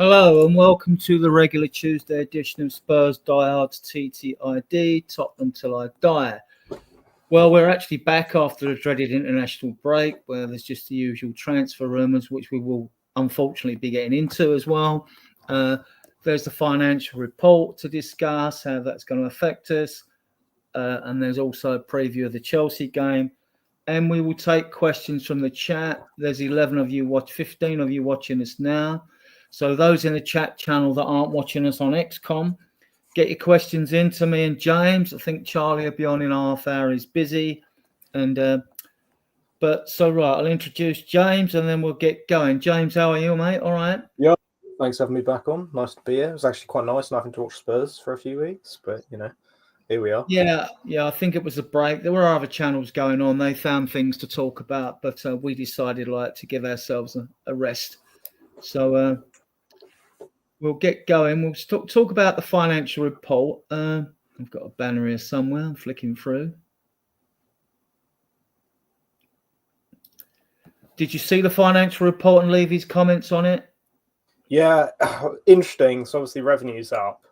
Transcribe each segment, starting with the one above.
Hello and welcome to the regular Tuesday edition of Spurs Diehards TTID, Tottenham Till I Die. Well, we're actually back after the dreaded international break where there's just the usual transfer rumours, which we will unfortunately be getting into as well. There's the financial report to discuss, how that's going to affect us. And there's also a preview of the Chelsea game. And we will take questions from the chat. There's 15 of you watching us now. So those in the chat channel that aren't watching us on XCOM, get your questions in to me and James. I think Charlie will be on in half hour. He's busy. I'll introduce James and then we'll get going. James, how are you, mate? All right? Yeah, thanks for having me back on. Nice to be here. It was actually quite nice not having to watch Spurs for a few weeks, but, here we are. Yeah, I think it was a break. There were other channels going on. They found things to talk about, but we decided to give ourselves a rest. So we'll get going. We'll talk about the financial report. I've got a banner here somewhere. I'm flicking through. Did you see the financial report and leave his comments on it? Yeah, interesting. So obviously revenue's up,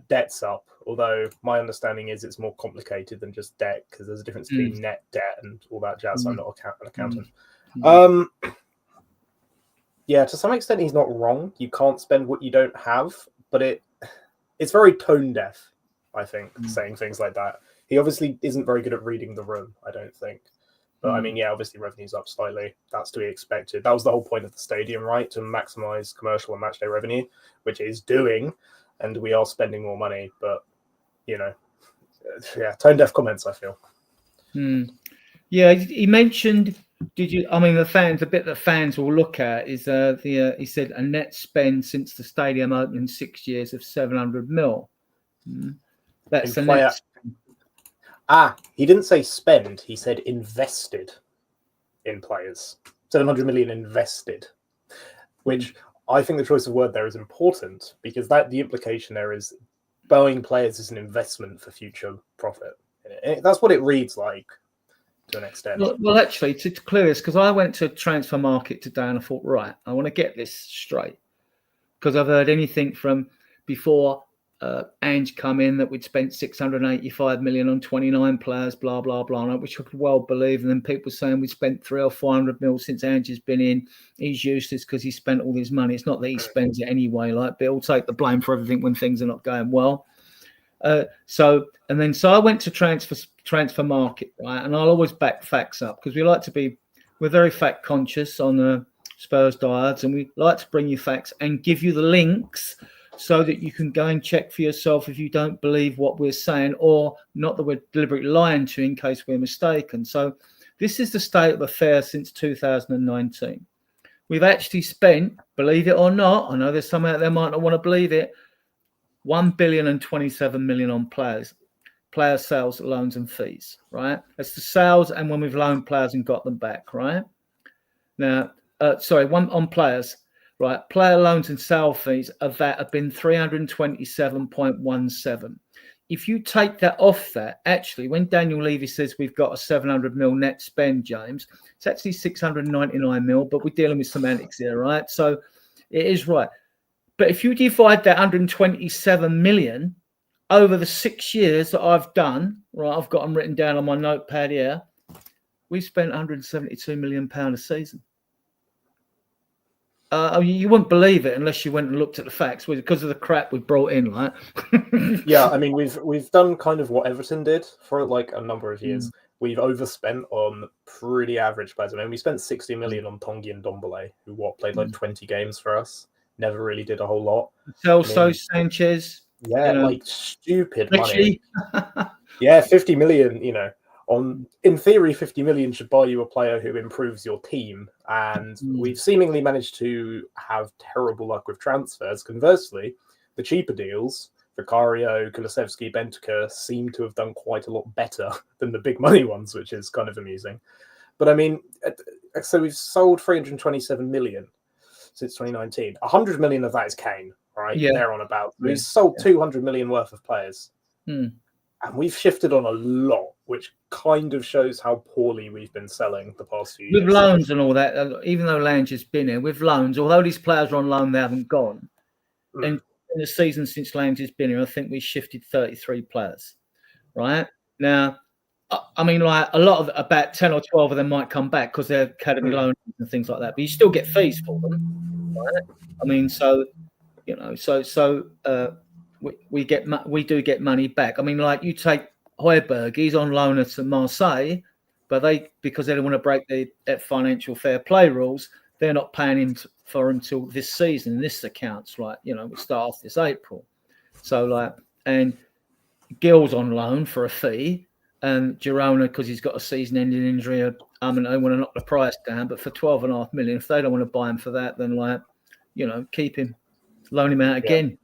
debt's up. Although my understanding is it's more complicated than just debt because there's a difference between net debt and all that jazz. I'm not an accountant. Yeah, to some extent he's not wrong. You can't spend what you don't have, but it's very tone deaf, I think, saying things like that. He obviously isn't very good at reading the room, I don't think. But I mean, yeah, obviously revenue's up slightly. That's to be expected. That was the whole point of the stadium, right? To maximize commercial and matchday revenue, which it is doing, and we are spending more money. But tone deaf comments, I feel. Yeah, he mentioned. The bit that fans will look at is he said a net spend since the stadium opened in 6 years of 700 mil. That's the net. He didn't say spend. He said invested in players. 700 million invested, which I think the choice of word there is important because the implication there is buying players is an investment for future profit. That's what it reads like to an extent. Well, actually, to clear this, because I went to transfer market today and I thought, right, I want to get this straight because I've heard anything from before Ange come in that we'd spent 685 million on 29 players, blah, blah, blah, which I could well believe. And then people saying we spent 300 or 400 mil since Ange has been in. He's useless because he spent all his money. It's not that he spends it anyway, but he'll take the blame for everything when things are not going well. So I went to transfer market, right? And I'll always back facts up because we're very fact conscious on Spurs Diehards, and we like to bring you facts and give you the links so that you can go and check for yourself if you don't believe what we're saying, or not that we're deliberately lying to you in case we're mistaken. So this is the state of affairs since 2019. We've actually spent, believe it or not, I know there's some out there might not want to believe it, 1,027 million on players, player sales, loans and fees, right? That's the sales and when we've loaned players and got them back, right? Now, one on players, right? Player loans and sale fees of that have been 327.17. If you take that off that, actually, when Daniel Levy says we've got a 700 mil net spend, James, it's actually 699 mil, but we're dealing with semantics here, right? So it is right. But if you divide that 127 million over the 6 years that I've done, right, I've got them written down on my notepad here, we spent 172 million pound a season. You wouldn't believe it unless you went and looked at the facts because of the crap we brought in, right? Yeah, I mean, we've done kind of what Everton did for like a number of years. We've overspent on pretty average players. I mean, we spent 60 million on Tongi and Dombele, who played like 20 games for us. Never really did a whole lot. Celso, Sanchez. Yeah, like stupid money. Yeah, 50 million, in theory, 50 million should buy you a player who improves your team. And we've seemingly managed to have terrible luck with transfers. Conversely, the cheaper deals, Vicario, Kulusevski, Bentancur, seem to have done quite a lot better than the big money ones, which is kind of amusing. But I mean, so we've sold 327 million since 2019. 100 million of that is Kane, right? Yeah. They're on about. We've sold 200 million worth of players. And we've shifted on a lot which kind of shows how poorly we've been selling the past few with years. loans and all that. Even though Lange has been here with loans, although these players are on loan, they haven't gone. And in the season since Lange has been here, I think we shifted 33 players. Right now, I mean, like a lot of about 10 or 12 of them might come back because they're academy loans and things like that. But you still get fees for them, right? I mean, so you know, we do get money back. I mean, like you take Højbjerg, he's on loan at Marseille, but because they don't want to break the financial fair play rules, they're not paying him for him till this season. This accounts like, you know, we start off this April. So like, and Gill's on loan for a fee, and Girona, because he's got a season-ending injury, I mean, they want to knock the price down, but for 12.5 million, if they don't want to buy him for that, then like, you know, keep him, loan him out again,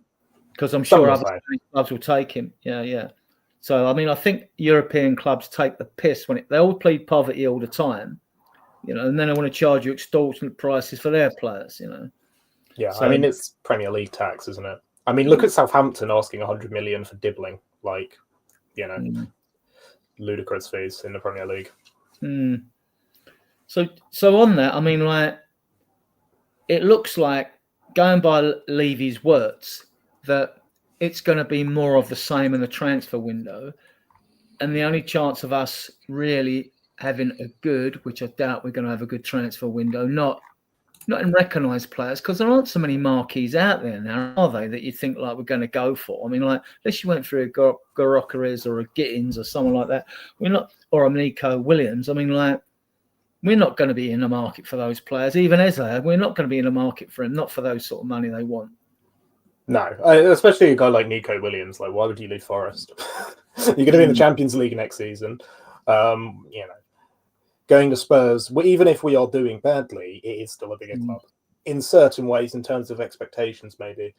because I'm sure other clubs will take him. Yeah. So I mean, I think European clubs take the piss when they all plead poverty all the time, you know, and then they want to charge you extortionate prices for their players, you know. Yeah, so, I mean, it's Premier League tax, isn't it? I mean, look at Southampton asking 100 million for Dibbling, like, you know, ludicrous fees in the Premier League. So on that, I mean, like, it looks like, going by Levy's words, that it's going to be more of the same in the transfer window, and the only chance of us really having a good, which I doubt we're going to have a good transfer window, not in recognised players, because there aren't so many marquees out there now, are they, that you think like we're going to go for? I mean, like, unless you went through a Gorokares or a Gittins or someone like that, we're not, or a Nico Williams. I mean, like, we're not going to be in the market for those players. Even Eze, we're not going to be in the market for him, not for those sort of money they want. No, especially a guy like Nico Williams. Like, why would you leave Forest? You're going to be in the Champions League next season. You know, going to Spurs, even if we are doing badly, it is still a bigger club in certain ways, in terms of expectations, maybe.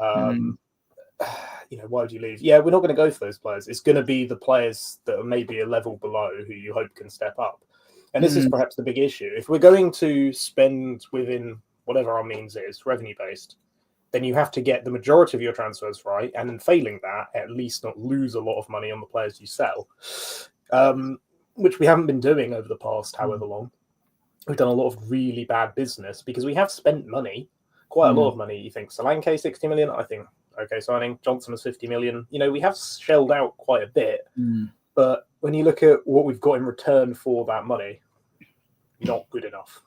You know, why would you leave? Yeah, we're not going to go for those players. It's going to be the players that are maybe a level below who you hope can step up. And this is perhaps the big issue. If we're going to spend within whatever our means is, revenue-based, then you have to get the majority of your transfers right, and failing that, at least not lose a lot of money on the players you sell, which we haven't been doing over the past however long. We've done a lot of really bad business because we have spent money, quite a lot of money. You think Solanke, 60 million? I think, okay, signing. Johnson was 50 million. You know, we have shelled out quite a bit, but when you look at what we've got in return for that money, not good enough.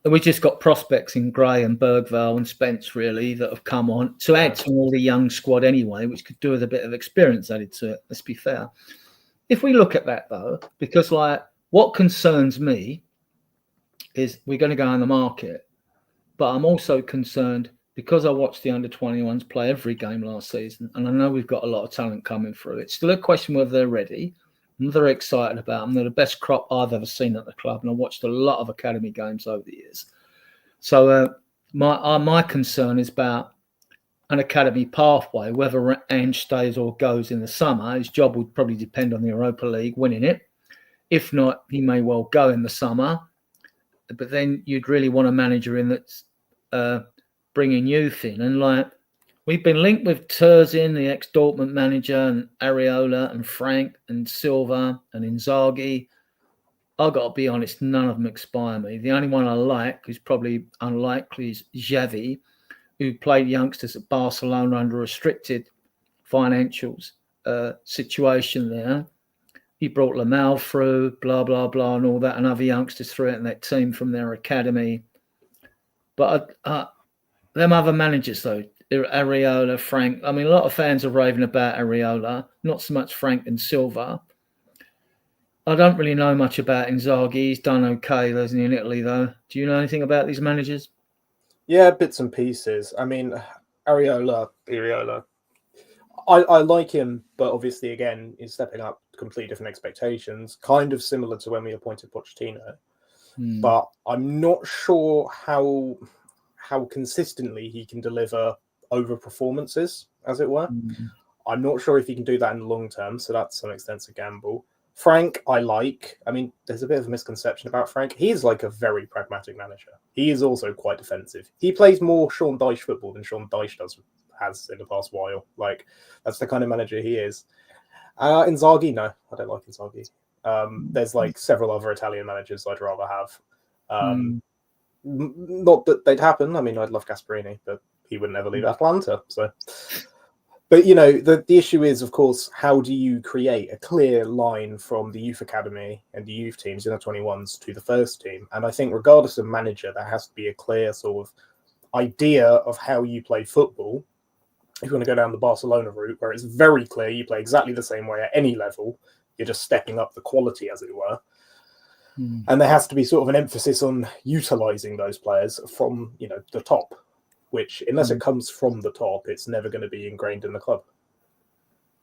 We just got prospects in Gray and Bergvall and Spence, really, that have come on to add to all the young squad anyway, which could do with a bit of experience added to it, let's be fair. If we look at that, though, because, like, what concerns me is we're going to go on the market, but I'm also concerned because I watched the under-21s play every game last season, and I know we've got a lot of talent coming through. It's still a question whether they're ready. I'm very excited about them. They're the best crop I've ever seen at the club, and I watched a lot of academy games over the years. So my concern is about an academy pathway, whether Ange stays or goes in the summer. His job would probably depend on the Europa League winning it. If not, he may well go in the summer. But then you'd really want a manager in that's bringing youth in. And like, we've been linked with Terzin, the ex-Dortmund manager, and Areola and Frank and Silva and Inzaghi. I've got to be honest, none of them inspire me. The only one I like, who's probably unlikely, is Xavi, who played youngsters at Barcelona under a restricted financials situation there. He brought Lamal through, blah, blah, blah, and all that, and other youngsters through it in that team from their academy. But them other managers, though, Areola, Frank, I mean, a lot of fans are raving about Areola, not so much Frank and Silva. I don't really know much about Inzaghi. He's done okay, hasn't he, in Italy, though? Do you know anything about these managers? Yeah, bits and pieces. I mean, Areola, I like him, but obviously, again, he's stepping up completely different expectations, kind of similar to when we appointed Pochettino. But I'm not sure how consistently he can deliver over performances, as it were. I'm not sure if he can do that in the long term, so that's to some extent a gamble. Frank, I like. I mean, there's a bit of a misconception about Frank. He is like a very pragmatic manager. He is also quite defensive. He plays more Sean Dyche football than Sean Dyche has in the past while. Like, that's the kind of manager he is. Inzaghi, no, I don't like Inzaghi. There's like several other Italian managers I'd rather have. Not that they'd happen. I mean, I'd love Gasperini, but he would never leave Atlanta. So, but the issue is, of course, how do you create a clear line from the youth academy and the youth teams in the 21s to the first team? And I think, regardless of manager, there has to be a clear sort of idea of how you play football. If you want to go down the Barcelona route, where it's very clear you play exactly the same way at any level, you're just stepping up the quality, as it were. And there has to be sort of an emphasis on utilising those players from, the top, which, unless it comes from the top, it's never going to be ingrained in the club.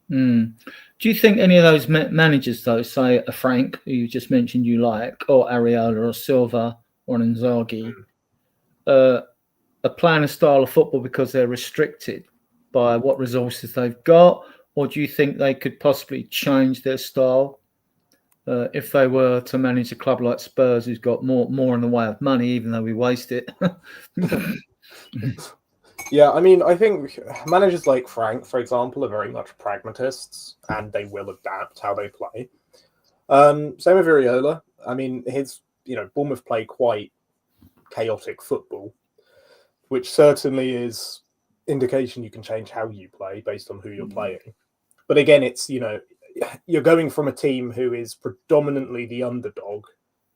Do you think any of those managers, though, say a Frank, who you just mentioned you like, or Areola or Silva or Inzaghi, are playing a style of football because they're restricted by what resources they've got? Or do you think they could possibly change their style if they were to manage a club like Spurs, who's got more in the way of money, even though we waste it? Yeah, I mean, I think managers like Frank, for example, are very much pragmatists, and they will adapt how they play. Same with Areola. I mean, his Bournemouth play quite chaotic football, which certainly is indication you can change how you play based on who you're playing. But again, it's you're going from a team who is predominantly the underdog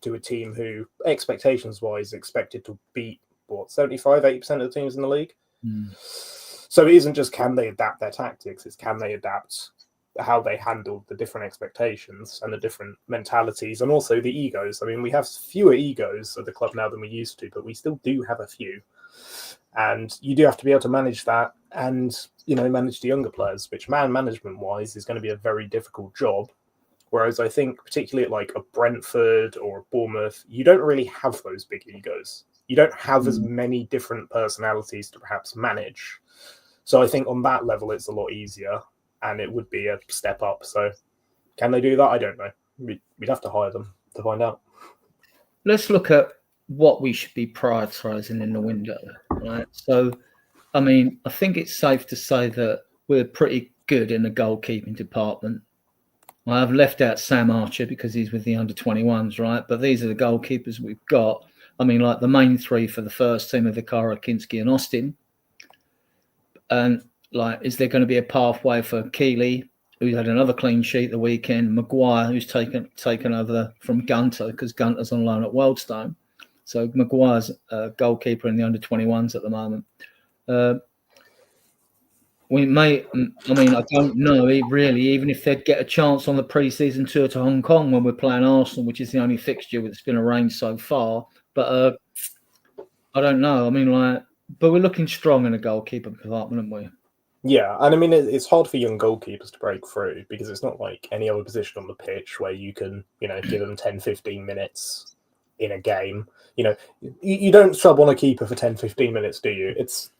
to a team who, expectations-wise, is expected to beat 75-80% of the teams in the league. So it isn't just can they adapt their tactics, it's can they adapt how they handle the different expectations and the different mentalities, and also the egos. I mean, we have fewer egos at the club now than we used to, but we still do have a few. And you do have to be able to manage that and, manage the younger players, which management-wise is going to be a very difficult job. Whereas I think particularly at like a Brentford or a Bournemouth, you don't really have those big egos. You don't have as many different personalities to perhaps manage. So I think on that level, it's a lot easier and it would be a step up. So can they do that? I don't know. We'd have to hire them to find out. Let's look at what we should be prioritising in the window, right? So, I mean, I think it's safe to say that we're pretty good in the goalkeeping department. I've left out Sam Archer because he's with the under-21s, right? But these are the goalkeepers we've got. I mean, like the main three for the first team are Vicara, Kinski and Austin. And, is there going to be a pathway for Keeley, who had another clean sheet the weekend, Maguire, who's taken over from Gunter because Gunter's on loan at Wealdstone. So Maguire's goalkeeper in the under-21s at the moment. We may, I don't know really, even if they'd get a chance on the pre-season tour to Hong Kong when we're playing Arsenal, which is the only fixture that's been arranged so far. But I don't know. But we're looking strong in the goalkeeper department, aren't we? Yeah, and I mean, it's hard for young goalkeepers to break through because it's not like any other position on the pitch where you can, give them 10, 15 minutes in a game. You don't sub on a keeper for 10, 15 minutes, do you? It's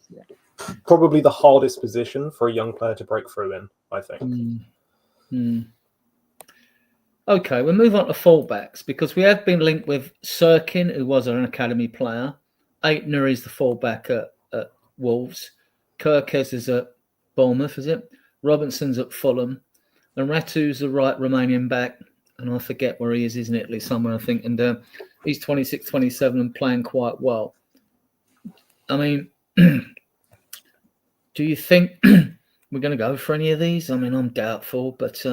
probably the hardest position for a young player to break through in, I think. Okay, we'll move on to fullbacks because we have been linked with Sirkin, who was an academy player. Aitner is the fullback at Wolves. Kirkes is at Bournemouth, is it? Robinson's at Fulham. And Ratu's the right Romanian back. And I forget where he is in Italy somewhere, I think. And he's 26, 27 and playing quite well. I mean, do you think we're going to go for any of these? I mean, I'm doubtful, but...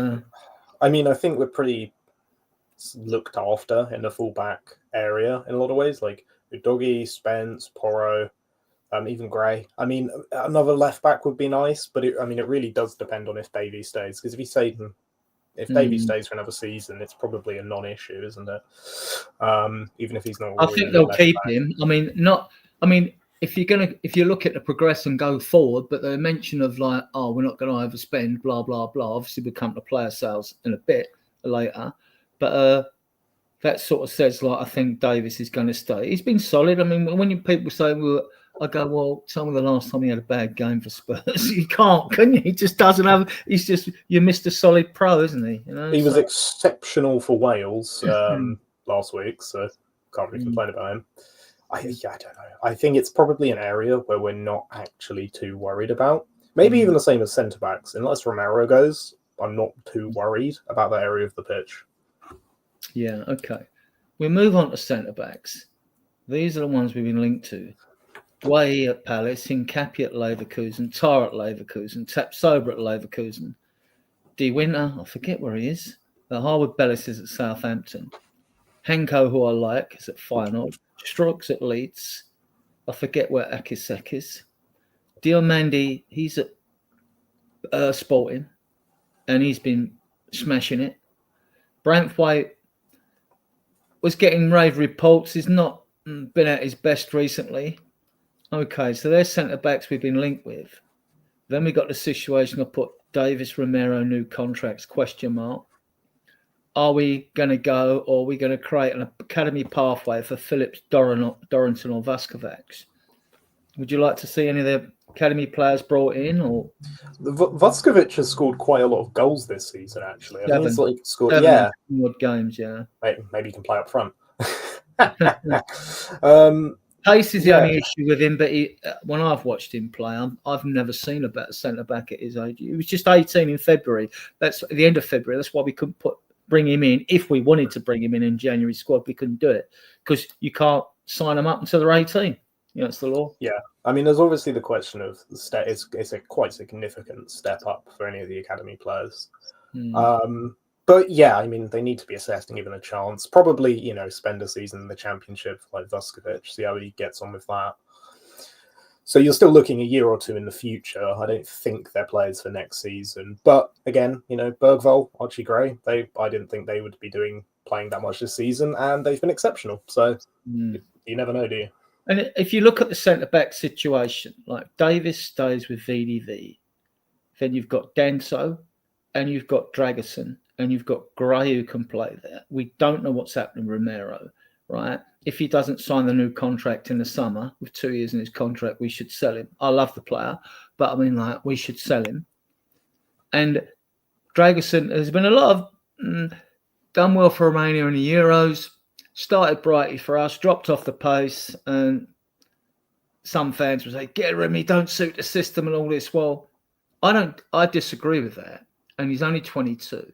I think we're pretty looked after in the fullback area in a lot of ways. Like Doggy, Spence, Porro, even Gray. I mean, another left back would be nice, but it really does depend on if Davies stays. Because if Davies stays for another season, it's probably a non-issue, isn't it? Even if he's not. I think they'll keep him. If you look at the progress and go forward, but the mention of we're not going to overspend, blah blah blah. Obviously, we'll come to player sales in a bit later, but that sort of says I think Davis is going to stay. He's been solid. I mean, when people say, I go, well, tell me the last time he had a bad game for Spurs. You can't, can you? He just doesn't have. He's just you missed a solid pro, isn't he? He was exceptional for Wales last week, so can't really complain about him. I don't know. I think it's probably an area where we're not actually too worried about. Maybe even the same as centre backs, unless Romero goes. I'm not too worried about that area of the pitch. Yeah, okay. We move on to centre-backs. These are the ones we've been linked to. Guahi at Palace, Hincapié at Leverkusen, Tar at Leverkusen, Tapsoba at Leverkusen, De Winter, I forget where he is. Harwood Bellis is at Southampton. Henko, who I like, is at Feyenoord. Strokes at Leeds. I forget where Akisek is. Diomandi, he's at Sporting, and he's been smashing it. Branthwaite was getting rave reports. He's not been at his best recently. Okay, so there's centre-backs we've been linked with. Then we got the situation of put Davis, Romero, new contracts, question mark. Are we going to go, or are we going to create an academy pathway for Phillips, Dorrington or Vasquez? Would you like to see any of the academy players brought in? Or Vasquez has scored quite a lot of goals this season, actually. I think he's like scored, seven games, yeah. Maybe he can play up front. Pace is the only issue with him, but when I've watched him play, I've never seen a better centre-back at his age. He was just 18 in February. That's at the end of February. That's why we couldn't bring him in. If we wanted to bring him in January squad, we couldn't do it because you can't sign them up until they're 18. It's the law. Yeah. I mean, there's obviously the question of the step. It's a quite significant step up for any of the academy players. But yeah, I mean, they need to be assessed and given a chance. Probably, spend a season in the Championship like Vasquez, see how he gets on with that. So you're still looking a year or two in the future. I don't think they're players for next season. But again, Bergvall, Archie Gray, I didn't think they would be playing that much this season, and they've been exceptional. So you never know, do you? And if you look at the centre-back situation, like Davis stays with VDV, then you've got Danso, and you've got Dragerson, and you've got Gray who can play there. We don't know what's happening with Romero, right? If he doesn't sign the new contract in the summer, with 2 years in his contract, we should sell him. I love the player, but I mean, we should sell him. And Dragerson, there's been a lot of done well for Romania in the Euros, started brightly for us, dropped off the pace, and some fans will say, get rid of me, don't suit the system and all this. Well, I disagree with that. And he's only 22.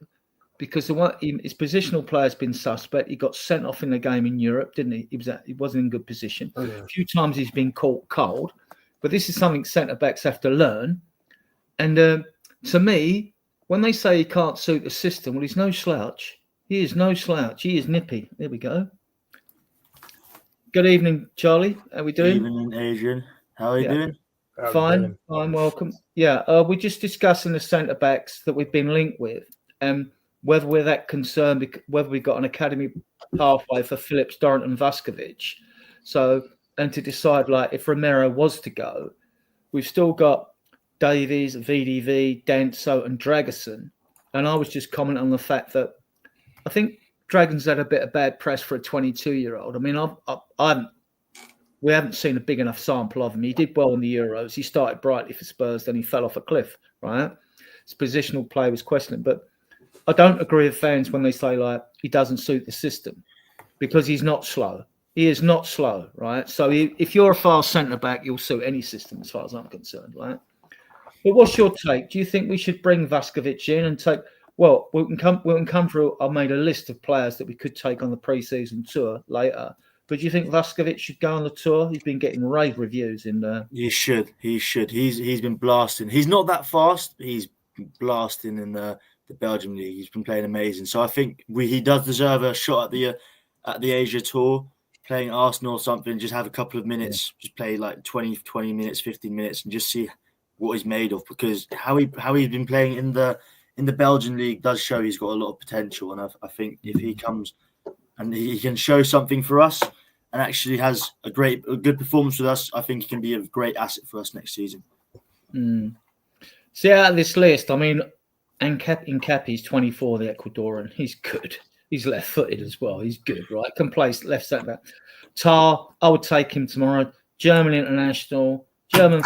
Because his positional player has been suspect. He got sent off in the game in Europe, didn't he? He wasn't in good position. Oh, yeah. A few times he's been caught cold. But this is something centre-backs have to learn. And to me, when they say he can't suit the system, well, he's no slouch. He is no slouch. He is nippy. There we go. Good evening, Charlie. How are we doing? Good evening, Adrian. How are you doing? Fine, welcome. Yeah, we're just discussing the centre-backs that we've been linked with. Whether we're that concerned, whether we've got an academy pathway for Phillips, Dorrington, and Vasquez. So, and to decide, if Romero was to go, we've still got Davies, VDV, Danso, and Dragerson. And I was just commenting on the fact that I think Dragon's had a bit of bad press for a 22-year-old. I mean, we haven't seen a big enough sample of him. He did well in the Euros. He started brightly for Spurs, then he fell off a cliff, right? His positional play was questionable, but I don't agree with fans when they say he doesn't suit the system because he's not slow. He is not slow, right? So if you're a fast centre-back, you'll suit any system as far as I'm concerned, right? But what's your take? Do you think we should bring Vasquez in and take? Well, we can come through. I made a list of players that we could take on the pre-season tour later. But do you think Vasquez should go on the tour? He's been getting rave reviews in there. He should. He's been blasting. He's not that fast, but he's blasting in the Belgium league. He's been playing amazing. So I think he does deserve a shot at the Asia tour, playing Arsenal or something. Just have a couple of minutes, just play 20 minutes, 15 minutes, and just see what he's made of. Because how he's been playing in the Belgian league does show he's got a lot of potential. And I think if he comes and he can show something for us and actually has a good performance with us, I think he can be a great asset for us next season. See, out of this list, I mean, Hincapié's 24, the Ecuadorian. He's good. He's left-footed as well. He's good, right? Can play left centre back. Tar, I would take him tomorrow. German international. German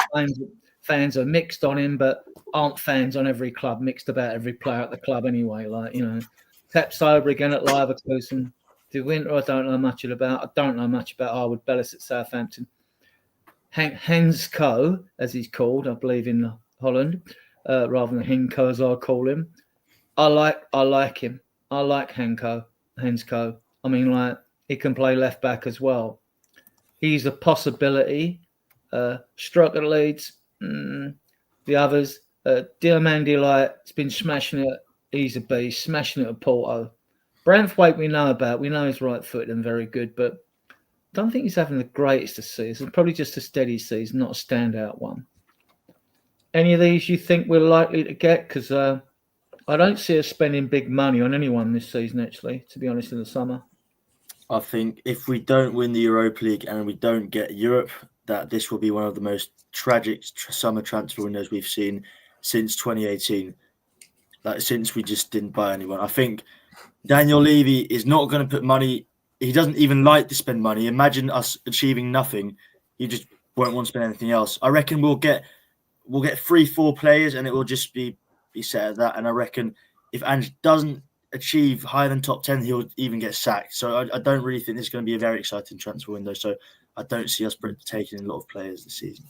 fans are mixed on him, but aren't fans on every club, mixed about every player at the club anyway. Tapsoba again at Leverkusen. De Winter, I don't know much about. I don't know much about Harwood Bellis at Southampton. Hensko, as he's called, I believe, in Holland, rather than Henko, as I call him. I like him. I like Hensko. I mean, like, he can play left back as well. He's a possibility. Struck at Leeds. The others, Diamandi, like, has been smashing it. He's a beast, smashing it at Porto. Branthwaite we know about. We know he's right-footed and very good, but I don't think he's having the greatest of seasons. Probably just a steady season, not a standout one. Any of these you think we're likely to get? Because I don't see us spending big money on anyone this season, actually, to be honest, in the summer. I think if we don't win the Europa League and we don't get Europe, that this will be one of the most tragic summer transfer windows we've seen since 2018. Like, since we just didn't buy anyone. I think Daniel Levy is not going to put money. He doesn't even like to spend money. Imagine us achieving nothing. He just won't want to spend anything else. I reckon we'll get 3-4 players and it will just be set at that. And I reckon if Ange doesn't achieve higher than top 10, he'll even get sacked. So I don't really think this is going to be a very exciting transfer window. So I don't see us taking a lot of players this season.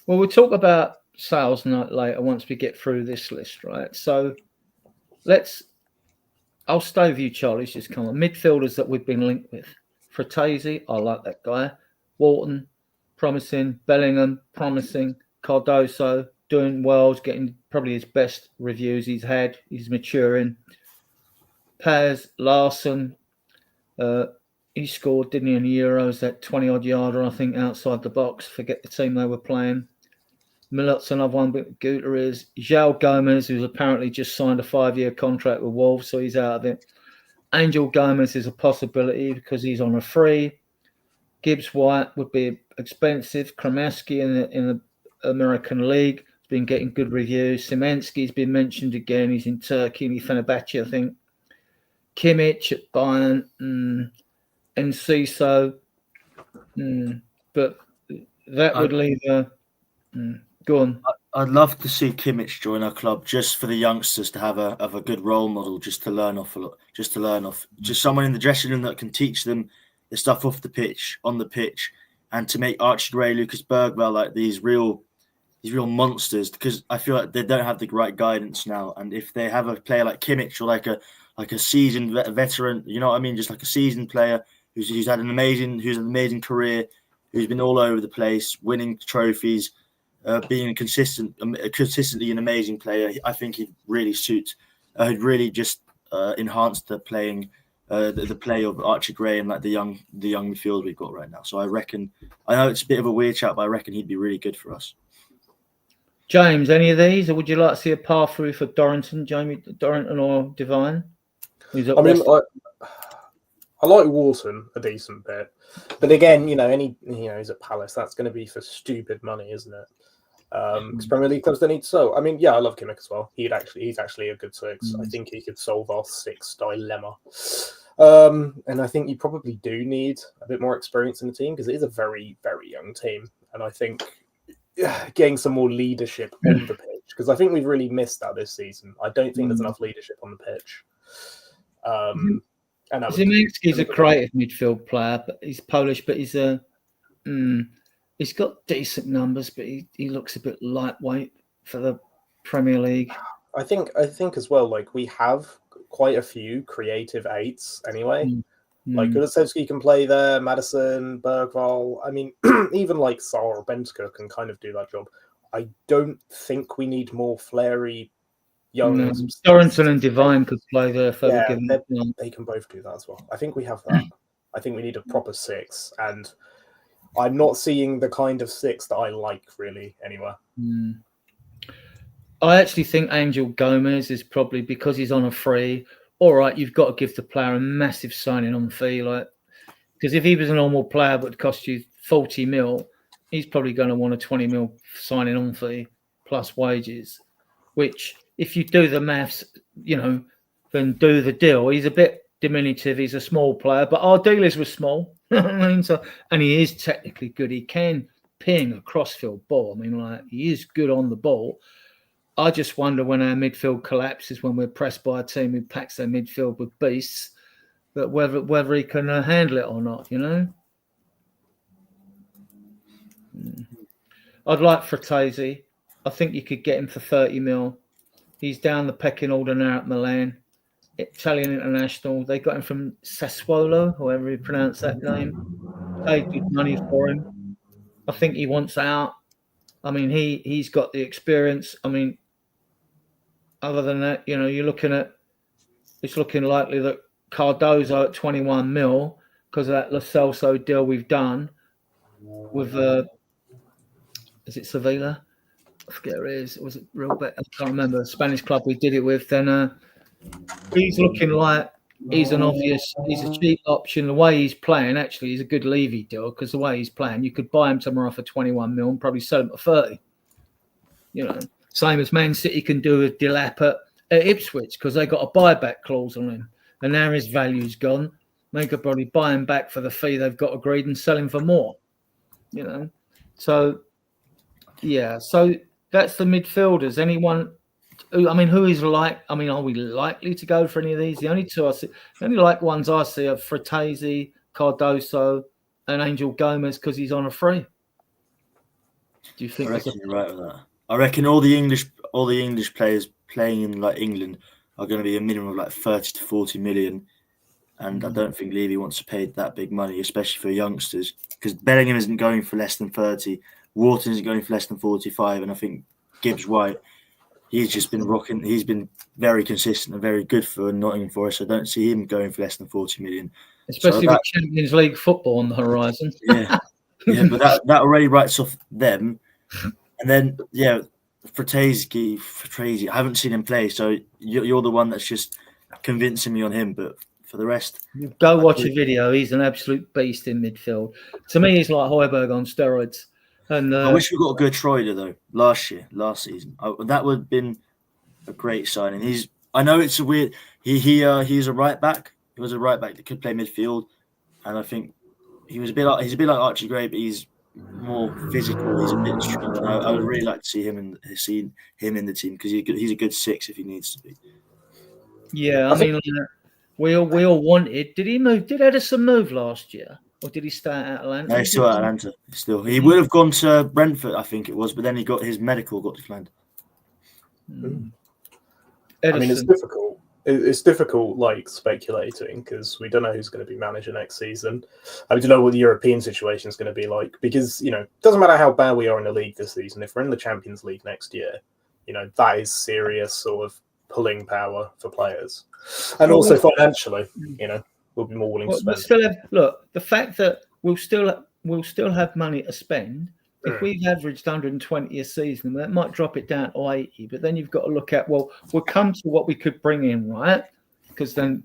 Well, we'll talk about sales later once we get through this list, right? So I'll stay with you, Charlie. Just come on. Midfielders that we've been linked with. Fratesi, I like that guy. Walton, promising. Bellingham, promising. Cardoso, doing well. He's getting probably his best reviews he's had. He's maturing. Paz, Larson, he scored, didn't he, in the Euros, that 20-odd yarder, I think, outside the box. Forget the team they were playing. Milot's another one, but Guter is. João Gomez, who's apparently just signed a 5-year contract with Wolves, so he's out of it. Angel Gomez is a possibility because he's on a free. Gibbs White would be expensive. Kremeski in the American League has been getting good reviews. Szymanski's been mentioned again. He's in Turkey and Fenerbahce, I think. Kimmich at Bayern, and Ciso. But that would leave go on. I'd love to see Kimmich join our club just for the youngsters to have a good role model, just to learn off a lot, just someone in the dressing room that can teach them the stuff off the pitch, on the pitch, and to make Archie Gray, Lucas Bergwell like these real monsters, because I feel like they don't have the right guidance now. And if they have a player like Kimmich or like a seasoned veteran, you know what I mean, just like a seasoned player who's had an amazing career, who's been all over the place, winning trophies, being consistently an amazing player, I think he'd really suit. He'd really just enhance the playing, the play of Archie Gray and like the young midfield we've got right now. So I reckon, I know it's a bit of a weird shout, but I reckon he'd be really good for us. James, any of these, or would you like to see a path through for Dorrington, or Devine? I mean, I like Walton a decent bit, but again, he's at Palace. That's going to be for stupid money, isn't it? Because Premier League clubs don't need to sell. I mean, yeah, I love Kimmich as well. He's actually a good six. I think he could solve our six dilemma. And I think you probably do need a bit more experience in the team because it is a very, very young team. And I think getting some more leadership on the pitch, because I think we've really missed that this season. I don't think there's enough leadership on the pitch. Szymanski's a creative midfield player, but he's Polish, but he's he's got decent numbers, but he looks a bit lightweight for the Premier League. I think as well, like, we have quite a few creative eights anyway. Like Kulusevski can play there, Madison, Bergvall. I mean, even like Saar or Benteke can kind of do that job. I don't think we need more flary young. Dorrington and Devine could play there. They can both do that as well. I think we have that. I think we need a proper six, and I'm not seeing the kind of six that I like really anywhere. I actually think Angel Gomez is probably, because he's on a free. All right, you've got to give the player a massive signing on fee, because if he was a normal player but would cost you 40 mil, he's probably going to want a 20 mil signing on fee plus wages. Which, if you do the maths, then do the deal. He's a bit diminutive. He's a small player, but our dealers were small. And he is technically good. He can ping a crossfield ball. I mean, he is good on the ball. I just wonder when our midfield collapses, when we're pressed by a team who packs their midfield with beasts, that whether he can handle it or not, I'd like Fratesi. I think you could get him for 30 mil. He's down the pecking order now at Milan. Italian international. They got him from Sassuolo, however you pronounce that name. Paid good money for him. I think he wants out. I mean, he's got the experience. I mean, other than that, you're looking at it's looking likely that Cardozo at 21 mil because of that Lo Celso deal we've done with is it Sevilla? I forget who it is. Was it Real Bet? I can't remember. The Spanish club we did it with. Then he's looking like he's a cheap option. The way he's playing, actually, he's a good Levy deal because the way he's playing, you could buy him somewhere for 21 mil and probably sell him for 30. Same as Man City can do with Delap at Ipswich because they got a buyback clause on him, and now his value's gone. They could probably buy him back for the fee they've got agreed and sell him for more. So yeah, so that's the midfielders. Anyone? Who is like? Are we likely to go for any of these? The only two I see, the only ones I see are Fratesi, Cardoso, and Angel Gomez because he's on a free. Do you think? I reckon you're right with that. I reckon all the English players playing in England are going to be a minimum of 30 to 40 million, and I don't think Levy wants to pay that big money, especially for youngsters, because Bellingham isn't going for less than 30, Wharton isn't going for less than 45, and I think Gibbs White, he's just been rocking. He's been very consistent and very good for Nottingham Forest. I don't see him going for less than 40 million, especially with Champions League football on the horizon. Yeah, but that already writes off them. And then, Fratesi, I haven't seen him play, so you're the one that's just convincing me on him. But for the rest, go watch a video. He's an absolute beast in midfield. To me, he's like Højbjerg on steroids. And I wish we got a good Troida though. Last season, that would have been a great signing. I know it's a weird. He's a right back. He was a right back that could play midfield, and I think he's a bit like Archie Gray, but he's more physical. He's a bit strong. I would really like to see him in the team because he's a good 6 if he needs to be. Yeah, we all wanted. Did he move? Did Edison move last year, or did he start at Atlanta? No, he's still at Atlanta. He would have gone to Brentford, I think it was, but then his medical got declined. It's difficult. It's difficult, speculating because we don't know who's going to be manager next season. We don't know what the European situation is going to be like because, it doesn't matter how bad we are in the league this season. If we're in the Champions League next year, that is serious sort of pulling power for players. And also financially, we'll be more willing to spend. The fact that we'll still have money to spend. If we've averaged 120 a season, that might drop it down to 80. But then you've got to look at, we'll come to what we could bring in, right? Because then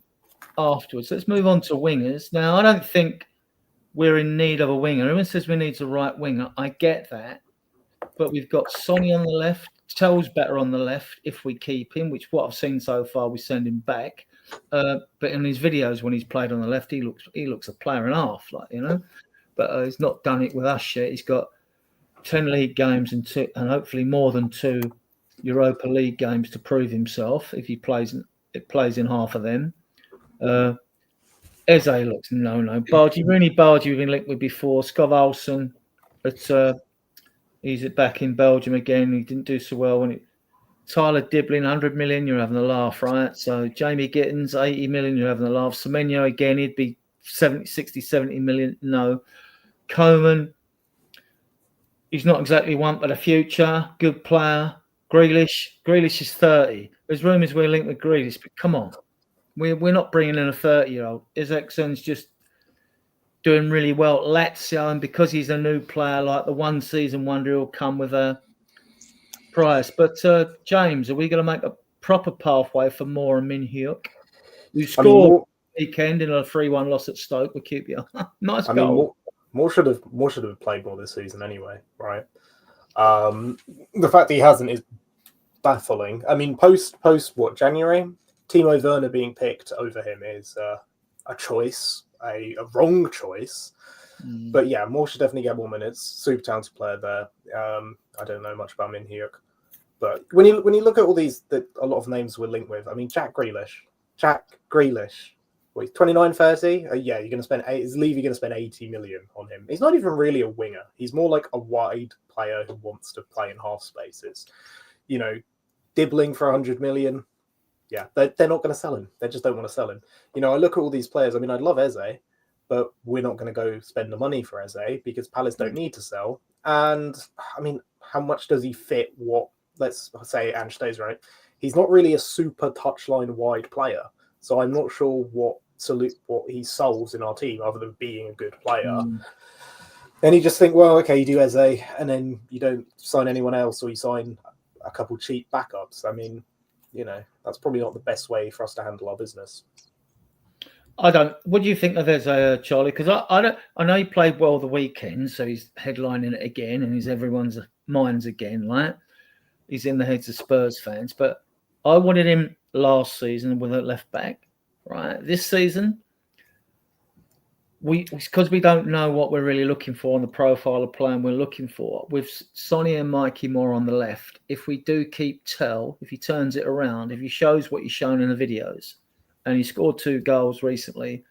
afterwards, let's move on to wingers. Now, I don't think we're in need of a winger. Everyone says we need a right winger. I get that. But we've got Sonny on the left. Tell's better on the left if we keep him, which what I've seen so far, we send him back. But in his videos, when he's played on the left, he looks a player and a half, But he's not done it with us yet. He's got 10 league games and hopefully more than 2 Europa League games to prove himself if he plays in half of them. Eze looks no. Rooney Bargy we've been linked with before. Scott Olsen, but he's back in Belgium again. He didn't do so well Tyler Diblin, 100 million, you're having a laugh, right? So Jamie Gittins, 80 million, you're having a laugh. Semenyo again, he'd be 70 million, no. Coman, he's not exactly one for the future. Good player. Grealish is 30. There's rumours we're linked with Grealish, but come on. We're not bringing in a 30-year-old. Isaacson's just doing really well at Lazio, and because he's a new player, like the one season wonder, he'll come with a price. But James, are we going to make a proper pathway for Moore and Min-hyuk, who scored weekend in a 3-1 loss at Stoke with QPR? Nice goal. Moore should have played more this season anyway, right? The fact that he hasn't is baffling. Post what, January? Timo Werner being picked over him is a choice, a wrong choice. But yeah, Moore should definitely get more minutes. Super talented player there. I don't know much about Min-hyuk, but when you look at all these, a lot of names we're linked with. Jack Grealish. Well, he's 29, 30. Yeah, you're going to spend. Is Levy going to spend 80 million on him? He's not even really a winger. He's more like a wide player who wants to play in half spaces. dibbling for 100 million. Yeah, they're not going to sell him. They just don't want to sell him. You know, I look at all these players. I mean, I'd love Eze, but we're not going to go spend the money for Eze because Palace don't need to sell. And I mean, how much does he fit what, let's say Ange stays right? He's not really a super touchline wide player. So I'm not sure what he solves in our team other than being a good player. Then you just think, well, okay, you do Eze and then you don't sign anyone else or you sign a couple cheap backups. I mean, you know, that's probably not the best way for us to handle our business. What do you think of Eze, Charlie? Because I know he played well the weekend, so he's headlining it again and he's everyone's minds again, right? He's in the heads of Spurs fans. But I wanted him last season with a left back, right? This season, because we don't know what we're really looking for on the profile of playing we're looking for. With Sonny and Mikey Moore on the left, if we do keep Tell, if he turns it around, if he shows what he's shown in the videos, and he scored 2 goals recently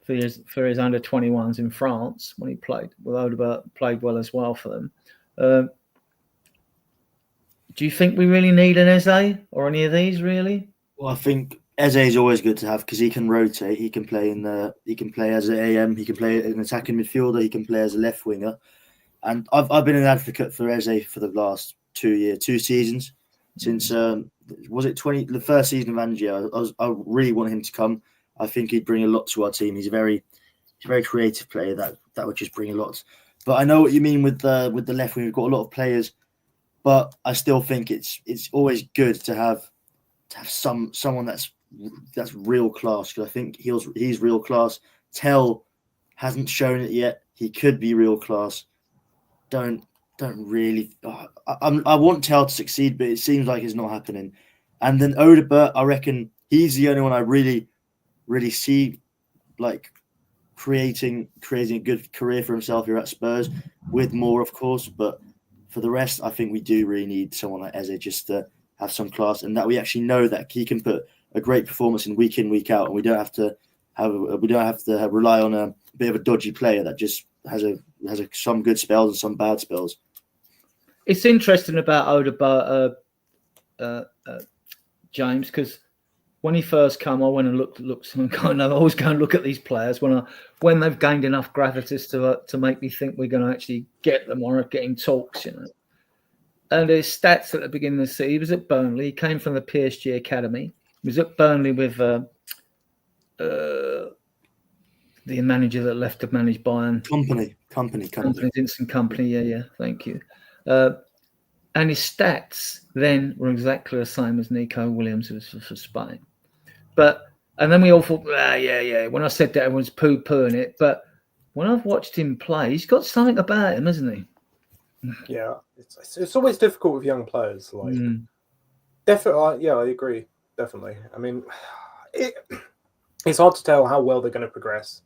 for his under 21s in France when he played with Odegaard, played well as well for them. Do you think we really need an Eze or any of these really? Well, I think Eze is always good to have because he can rotate. He can play he can play as an AM. He can play an attacking midfielder. He can play as a left winger. And I've been an advocate for Eze for the last 2 seasons since was it the first season of Angier. I really want him to come. I think he'd bring a lot to our team. He's a very creative player that would just bring a lot. But I know what you mean with the left wing. We've got a lot of players, but I still think it's always good to have someone that's real class, because I think he's real class. Tell hasn't shown it yet. He could be real class. Don't really. I want Tell to succeed, but it seems like it's not happening. And then Odegaard, I reckon he's the only one I really see like creating a good career for himself here at Spurs, with more, of course. But for the rest, I think we do really need someone like Eze just to have some class, and that we actually know that he can put a great performance in, week out, and we don't have to rely on a bit of a dodgy player that just has some good spells and some bad spells. It's interesting about Odegaard, James, because when he first came, I went and looked and kind of always go and look at these players when they've gained enough gravitas to make me think we're going to actually get them or getting talks, you know. And his stats at the beginning of the season, he was at Burnley. He came from the PSG academy. He was at Burnley with the manager that left to manage Bayern. Company. Vincent Company. Yeah. Thank you. And his stats then were exactly the same as Nico Williams for Spain. And then we all thought, yeah. When I said that, everyone's poo-pooing it. But when I've watched him play, he's got something about him, hasn't he? Yeah, it's always difficult with young players. Like, definitely, yeah, I agree. Definitely. I mean, it's hard to tell how well they're going to progress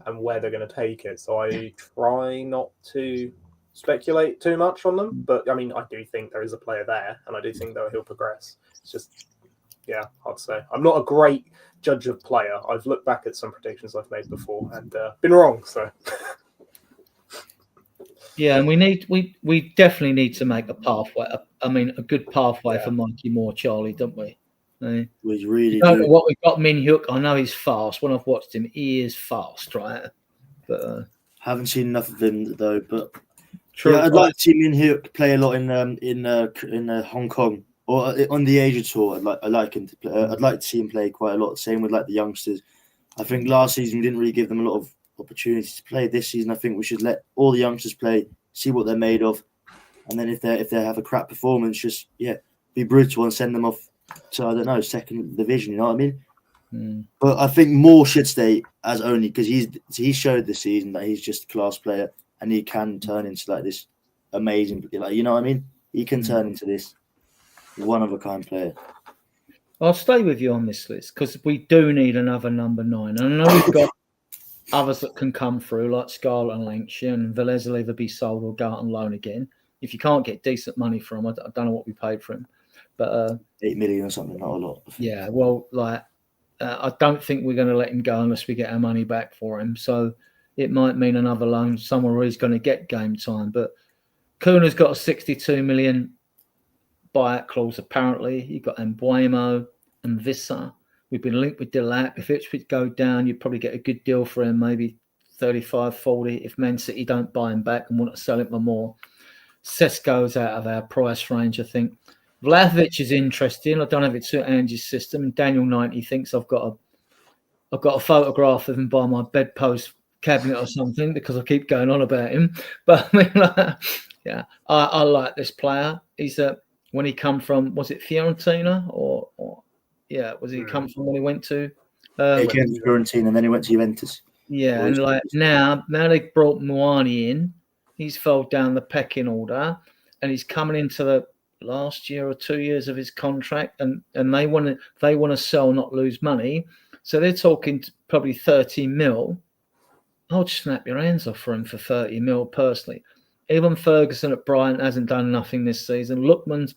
and where they're going to take it. So I try not to speculate too much on them. But I mean, I do think there is a player there, and I do think that he'll progress. It's just, yeah, hard to say. I'm not a great judge of player. I've looked back at some predictions I've made before and been wrong. So. Yeah, and we definitely need to make a pathway. A good pathway for Mikey Moore, Charlie, don't we? We really don't know what we've got. Min Hyuk, I know he's fast. When I've watched him, he is fast, right? But haven't seen enough of him though. But true, yeah, I'd like to see Min Hyuk play a lot in Hong Kong or on the Asia tour. I'd like him to play. I'd like to see him play quite a lot. Same with like the youngsters. I think last season we didn't really give them a lot of opportunities to play. This season, I think we should let all the youngsters play, see what they're made of, and then if they have a crap performance, just be brutal and send them off to, I don't know, second division. You know what I mean? But I think Moore should stay as only because he showed this season that he's just a class player and he can turn into like this amazing, like, you know what I mean? He can turn into this one of a kind player. I'll stay with you on this list because we do need another number 9. And I know we've got others that can come through, like Scarlett and Lancashire, and Velez will either be sold or go out on loan again. If you can't get decent money for him, I don't know what we paid for him, but 8 million or something, not a lot. Yeah, well, like I don't think we're going to let him go unless we get our money back for him. So it might mean another loan somewhere where he's going to get game time. But Kuna's got a 62 million buyout clause, apparently. You've got Embuemo and Vissa. We've been linked with Delap. If Ipswich go down, you'd probably get a good deal for him, maybe 35, 40, if Man City don't buy him back and want to sell him for more. Sesko's out of our price range, I think. Vlahovic is interesting. I don't know if it's Angie's system. And Daniel 90 thinks I've got a photograph of him by my bedpost cabinet or something because I keep going on about him. But I mean, yeah, I like this player. He's when he come from, was it Fiorentina or yeah, was he come from when he went to? He came to Fiorentina and then he went to Juventus. Yeah, and like now they brought Moani in. He's fell down the pecking order, and he's coming into the last year or 2 years of his contract, and they want to sell, not lose money. So they're talking probably 30 mil. I'll just snap your hands off for him for 30 mil personally. Even Ferguson at Brighton hasn't done nothing this season. Lookman's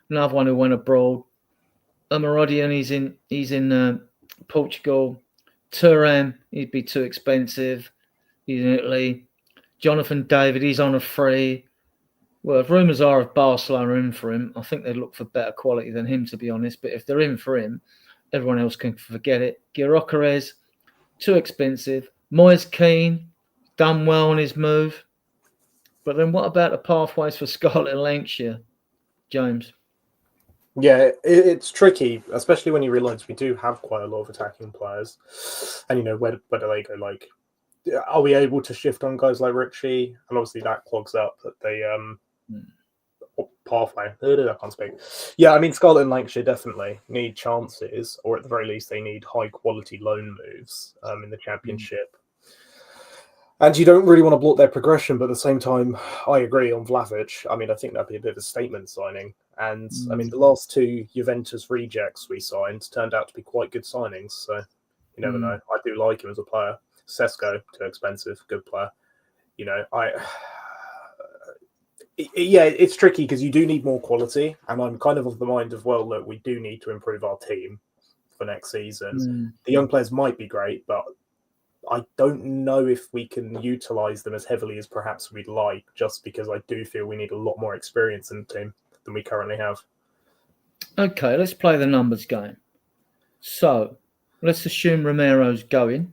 another one who went abroad. Amarodian, he's in Portugal. Turan, he'd be too expensive. He's in Italy. Jonathan David, he's on a free. Well, if rumours are if Barcelona are in for him, I think they'd look for better quality than him, to be honest. But if they're in for him, everyone else can forget it. Gyökeres, too expensive. Moyes Keane, done well on his move. But then what about the pathways for Scarlett and Lancashire, James? Yeah, it's tricky, especially when you realise we do have quite a lot of attacking players. And, where do they go? Like, are we able to shift on guys like Ritchie? And obviously that clogs up the pathway. I can't speak. Yeah, I mean, Scarlett and Lancashire definitely need chances, or at the very least, they need high-quality loan moves in the Championship. And you don't really want to block their progression, but at the same time, I agree on Vlahovic. I mean, I think that'd be a bit of a statement signing. And I mean, the last two Juventus rejects we signed turned out to be quite good signings. So you never know. I do like him as a player. Sesko, too expensive, good player. It's tricky because you do need more quality. And I'm kind of the mind of, well, look, we do need to improve our team for next season. The young players might be great, but I don't know if we can utilise them as heavily as perhaps we'd like, just because I do feel we need a lot more experience in the team than we currently have. Okay, let's play the numbers game. So, let's assume Romero's going.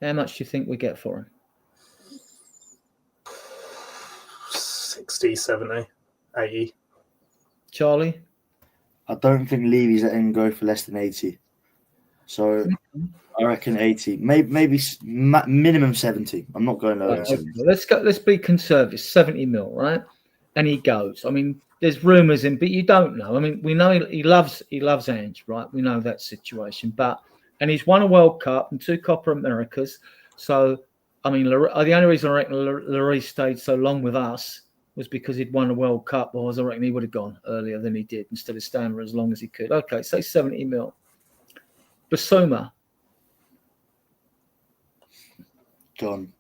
How much do you think we get for him? 60, 70, 80. Charlie? I don't think Levy's letting him go for less than 80. So I reckon 80, maybe minimum 70. I'm not going lower than 70. Let's be conservative. 70 mil, right? And he goes. I mean, there's rumours in, but you don't know. I mean, we know he loves Ange, right? We know that situation. And he's won a World Cup and 2 Copa Americas. So, I mean, the only reason I reckon Lloris stayed so long with us was because he'd won a World Cup. Or I reckon he would have gone earlier than he did instead of staying for as long as he could. Okay, say 70 mil. Basuma. Gone.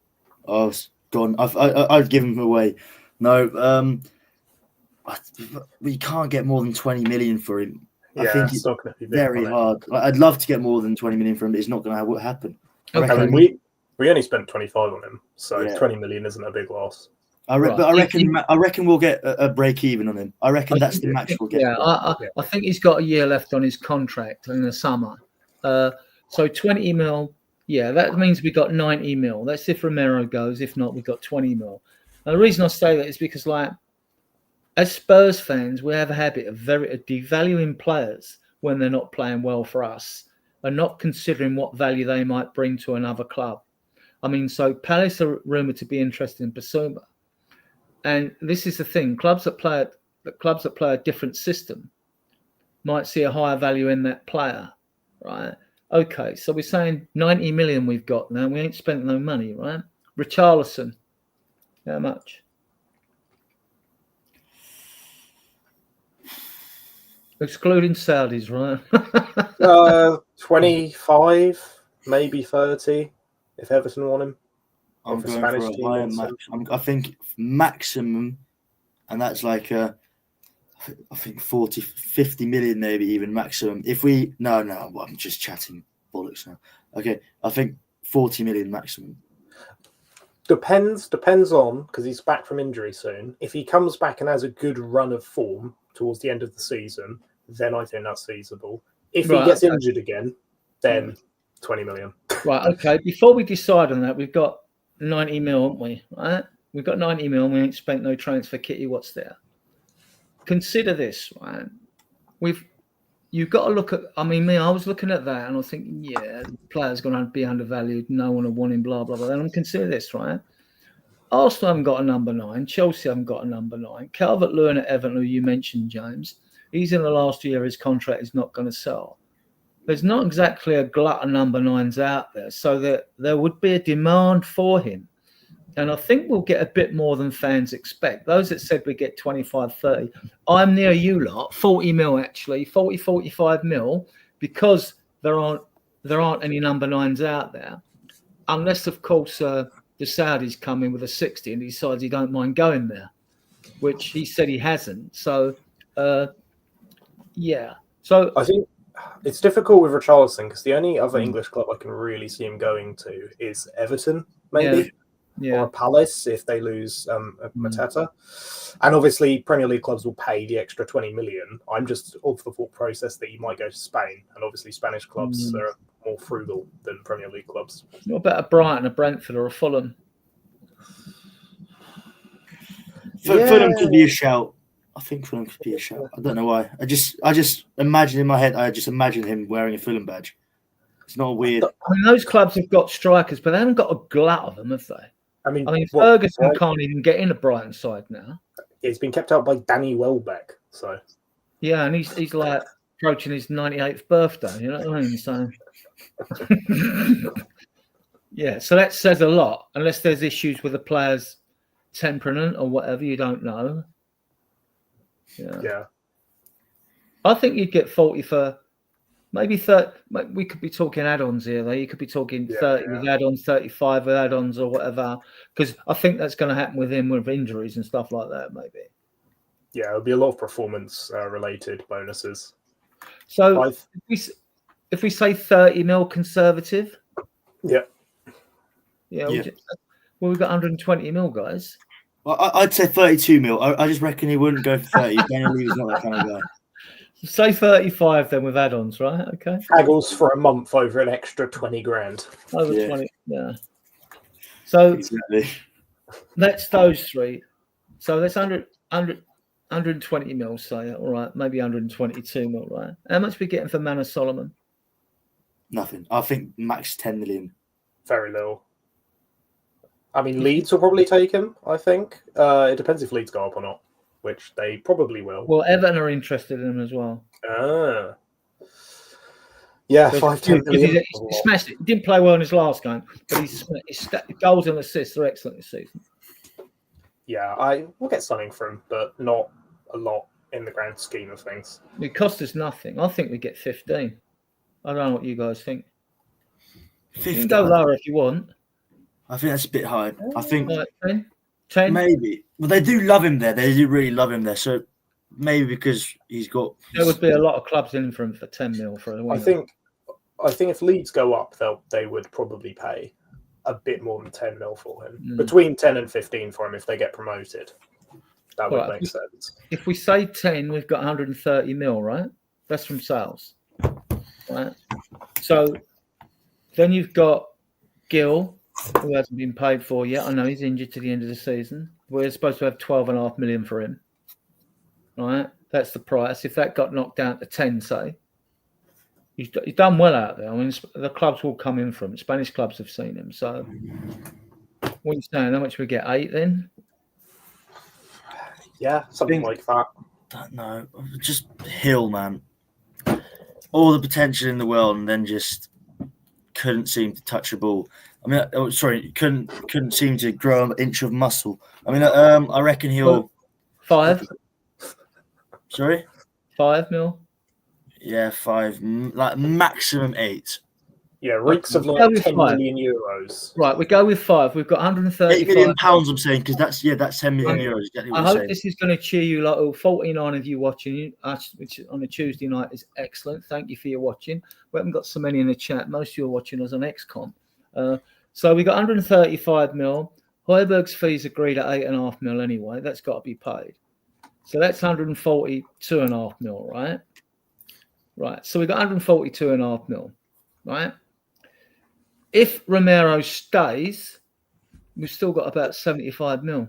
I've given him away. No, we can't get more than 20 million for him. I think it's not going to be very hard. I'd love to get more than 20 million for him, but it's not going to happen. I mean, we only spent 25 on him, so 20 million isn't a big loss. I reckon we'll get a break even on him. I reckon that's the max we'll get. Yeah, I think he's got a year left on his contract in the summer. So 20 mil. Yeah, that means we got 90 mil. That's if Romero goes. If not, we got 20 mil. And the reason I say that is because, like, as Spurs fans, we have a habit of devaluing players when they're not playing well for us and not considering what value they might bring to another club. I mean, so Palace are rumoured to be interested in Basuma. And this is the thing. Clubs that play a different system might see a higher value in that player, right? Okay, so we're saying 90 million we've got now. We ain't spent no money, right? Richarlison, how much? Excluding Saudis, right? 25, maybe 30, if Everton want him. I'm going for a higher max. I think maximum, and that's like I think 40, 50 million, maybe even maximum. If we I'm just chatting bollocks now. Okay, I think 40 million maximum. Depends on, because he's back from injury soon. If he comes back and has a good run of form, towards the end of the season, then I think that's feasible. If he gets injured again, then 20 million. Right, okay. Before we decide on that, we've got 90 mil, haven't we? Right? We've got 90 mil and we ain't spent no transfer kitty. What's there? Consider this, right? You've got to look at, I was looking at that and I was thinking, yeah, the player's going to be undervalued. No one will want him, blah, blah, blah. Then I'm consider this, right? Arsenal haven't got a number 9. Chelsea haven't got a number 9. Calvert-Lewin at Everton, who you mentioned, James, he's in the last year. His contract is not going to sell. There's not exactly a glut of number 9s out there, so that there would be a demand for him. And I think we'll get a bit more than fans expect. Those that said we get 25, 30, I'm near you lot, 40 mil actually, 40, 45 mil, because there aren't any number 9s out there. Unless, of course, the Saudis come in with a 60 and he decides he don't mind going there, which he said he hasn't. So, yeah. So I think it's difficult with Richarlison because the only other English club I can really see him going to is Everton, maybe. Yeah. Or Palace if they lose Mateta. And obviously Premier League clubs will pay the extra 20 million. I'm just of the thought process that he might go to Spain, and obviously Spanish clubs are more frugal than Premier League clubs. What about a Brighton, a Brentford or a Fulham? Fulham could be a shout. I think Fulham could be a shout. I don't know why. I just imagine in my head, him wearing a Fulham badge. It's not weird. Those clubs have got strikers, but they haven't got a glut of them, have they? I mean Ferguson can't even get in the Brighton side now. He's been kept out by Danny Welbeck. So yeah, and he's like approaching his 98th birthday. You know what I mean? So yeah, so that says a lot. Unless there's issues with the player's temperament or whatever, you don't know. Yeah. I think you'd get 40 for maybe 30. We could be talking add-ons here, though. You could be talking 30 with add-ons, 35 with add-ons, or whatever. Because I think that's going to happen with him with injuries and stuff like that, maybe. Yeah, it'll be a lot of performance-related bonuses. So if we say 30 mil conservative, yeah, we've got 120 mil, guys. Well, I'd say 32 mil. I just reckon he wouldn't go for 30. Daniel Levy's not that kind of guy. Say 35 then with add-ons, right? Okay. Haggles for a month over an extra 20 grand. Over 20, yeah. So exactly. That's those three. So that's 120 mil, say, all right, maybe 122 mil, right? How much are we getting for Manor Solomon? Nothing. I think max 10 million. Very little. I mean, Leeds will probably take him, I think. It depends if Leeds go up or not, which they probably will. Well, Everton are interested in him as well. Yeah, 5-10 million. He smashed it. He didn't play well in his last game, but his goals and assists are excellent this season. Yeah, we'll get something from him, but not a lot in the grand scheme of things. It cost us nothing. I think we get 15. I don't know what you guys think. 15. You can go lower if you want. I think that's a bit high. I think 10? Maybe. Well, they do love him there. They do really love him there. So maybe because he's got. There would be a lot of clubs in for him for 10 mil for a winger. I think if Leeds go up, they would probably pay a bit more than 10 mil for him. Between 10 and 15 for him if they get promoted. That would make sense. If we say 10, we've got 130 mil, right? That's from sales. Right. So then you've got Gill, who hasn't been paid for yet. I know he's injured to the end of the season. We're supposed to have 12.5 million for him. Right? That's the price. If that got knocked down to 10, say, he's done well out there. I mean, the clubs will come in from. Spanish clubs have seen him. So what are you saying? How much we get? 8 then? Yeah, something like that. Don't know. Just Hill, man. All the potential in the world, and then just couldn't seem to touch a ball. I mean, couldn't seem to grow an inch of muscle. I mean, I reckon he'll 5. Sorry, 5 mil. Yeah, 5, like maximum 8. Yeah, reeks of like 10 million euros. Right, we go with 5. We've got 135 £8 million. I'm saying because that's 10 million euros. Exactly I hope this is going to cheer you. Like 49 of you watching us, which on a Tuesday night is excellent. Thank you for your watching. We haven't got so many in the chat. Most of you are watching us on XCOM. So we got 135 mil. Højbjerg's fees agreed at 8.5 mil anyway. That's got to be paid. So that's 142.5 mil, right? Right. So we've got 142.5 mil, right? If Romero stays, we've still got about 75 mil.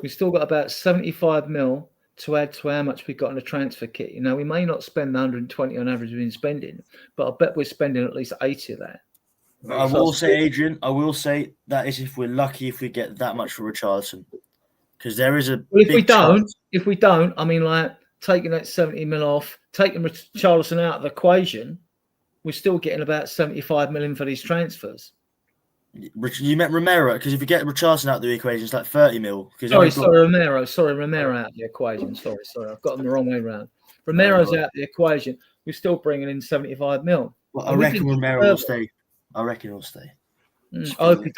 We've still got about 75 mil to add to how much we've got in the transfer kit. You know, we may not spend 120 on average we've been spending, but I bet we're spending at least 80 of that. I will say, Adrian, that is if we're lucky if we get that much for Richarlison. Because there is a if we don't, I mean, like taking that 70 mil off, taking Richarlison out of the equation, we're still getting about 75 million for these transfers. You meant Romero, because if you get Richarlison out of the equation, it's like 30 mil. Romero out of the equation. Sorry, I've got them the wrong way around. Romero's out of the equation. We're still bringing in 75 mil. Well, I reckon Romero will stay. I reckon he'll stay. I hope he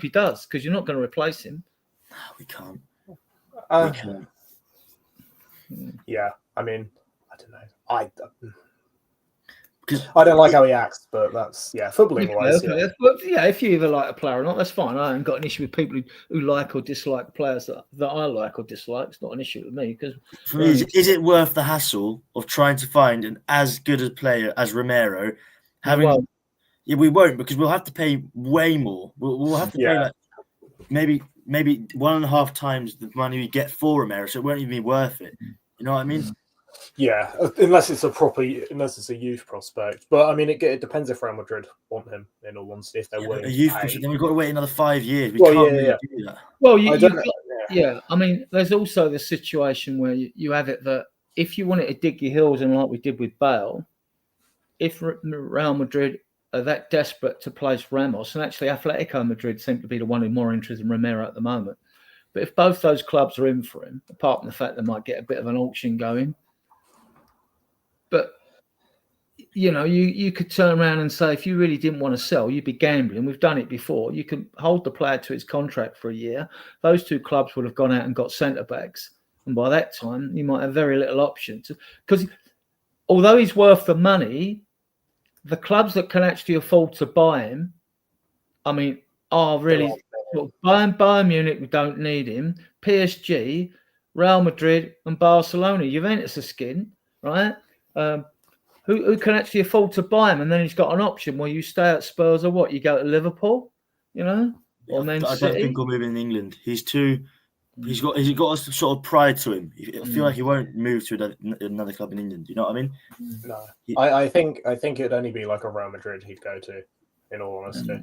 does. Because you're not going to replace him. No, we can't. We can't. Yeah, I mean, I don't know. I don't like how he acts, but that's footballing wise. Okay. Yeah, if you either like a player or not, that's fine. I haven't got an issue with people who like or dislike players that I like or dislike. It's not an issue with me because for me, is it worth the hassle of trying to find an as good a player as Romero? We won't because we'll have to pay way more. We'll have to pay like maybe 1.5 times the money we get for Romero, so it won't even be worth it. You know what I mean? Yeah, unless it's a youth prospect. But I mean, it depends if Real Madrid want him in all honesty. If they're willing, a youth prospect, then we've got to wait another 5 years. We can't really do that. Well, I mean, there's also the situation where you have it that if you wanted to dig your heels in like we did with Bale, if Real Madrid are that desperate to place Ramos, and actually Atletico Madrid seem to be the one who's more interested in Romero at the moment. But if both those clubs are in for him, apart from the fact they might get a bit of an auction going, but you know, you could turn around and say if you really didn't want to sell, you'd be gambling. We've done it before. You can hold the player to his contract for a year. Those two clubs would have gone out and got centre backs, and by that time, you might have very little options. Because although he's worth the money, the clubs that can actually afford to buy him, I mean, are really Bayern Munich. We don't need him. PSG, Real Madrid, and Barcelona. Juventus are skin, right? Who can actually afford to buy him? And then he's got an option where you stay at Spurs or what? You go to Liverpool, you know, or Man City. I don't think he'll move in England. He's got a sort of pride to him. I feel like he won't move to another club in England. You know what I mean? No, I think it'd only be like a Real Madrid he'd go to. In all honesty.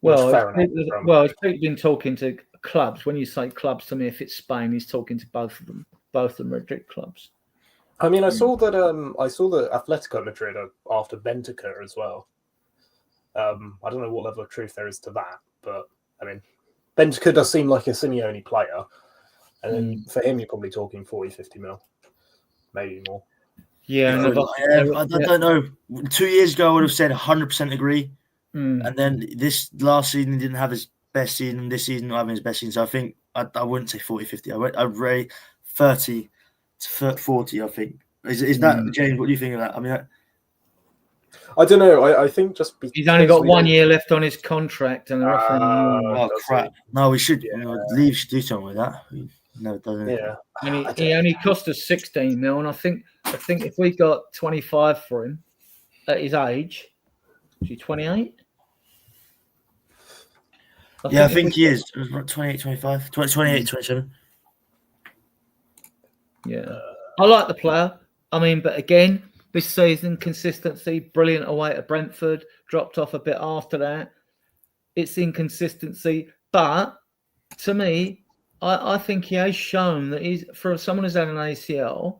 If people been talking to clubs, when you say clubs to me, if it's Spain, he's talking to both of them, both the Madrid clubs. I mean, I saw that Atletico Madrid are after Bentancur as well. I don't know what level of truth there is to that, but I mean, Bentancur does seem like a Simeone player, and then for him, you're probably talking 40-50 mil, maybe more. Yeah, I don't know. 2 years ago, I would have said 100% agree. And then this last season, he didn't have his best season. This season, not having his best season. So I think I wouldn't say 40-50. I'd rate 30 to 40, I think. Is that, James, what do you think of that? I mean, I don't know. I think just he's only got 1 year left on his contract, and they're offering crap! No, we should Leave should do something with that. No, it doesn't. Yeah, and he only cost us 16 mil, and I think if we got 25 for him at his age, is he 28? I think he is 28, 25, 28, 27. Yeah, I like the player. I mean, but again, this season, consistency, brilliant away at Brentford, dropped off a bit after that. It's inconsistency. But to me, I think he has shown that he's, for someone who's had an ACL,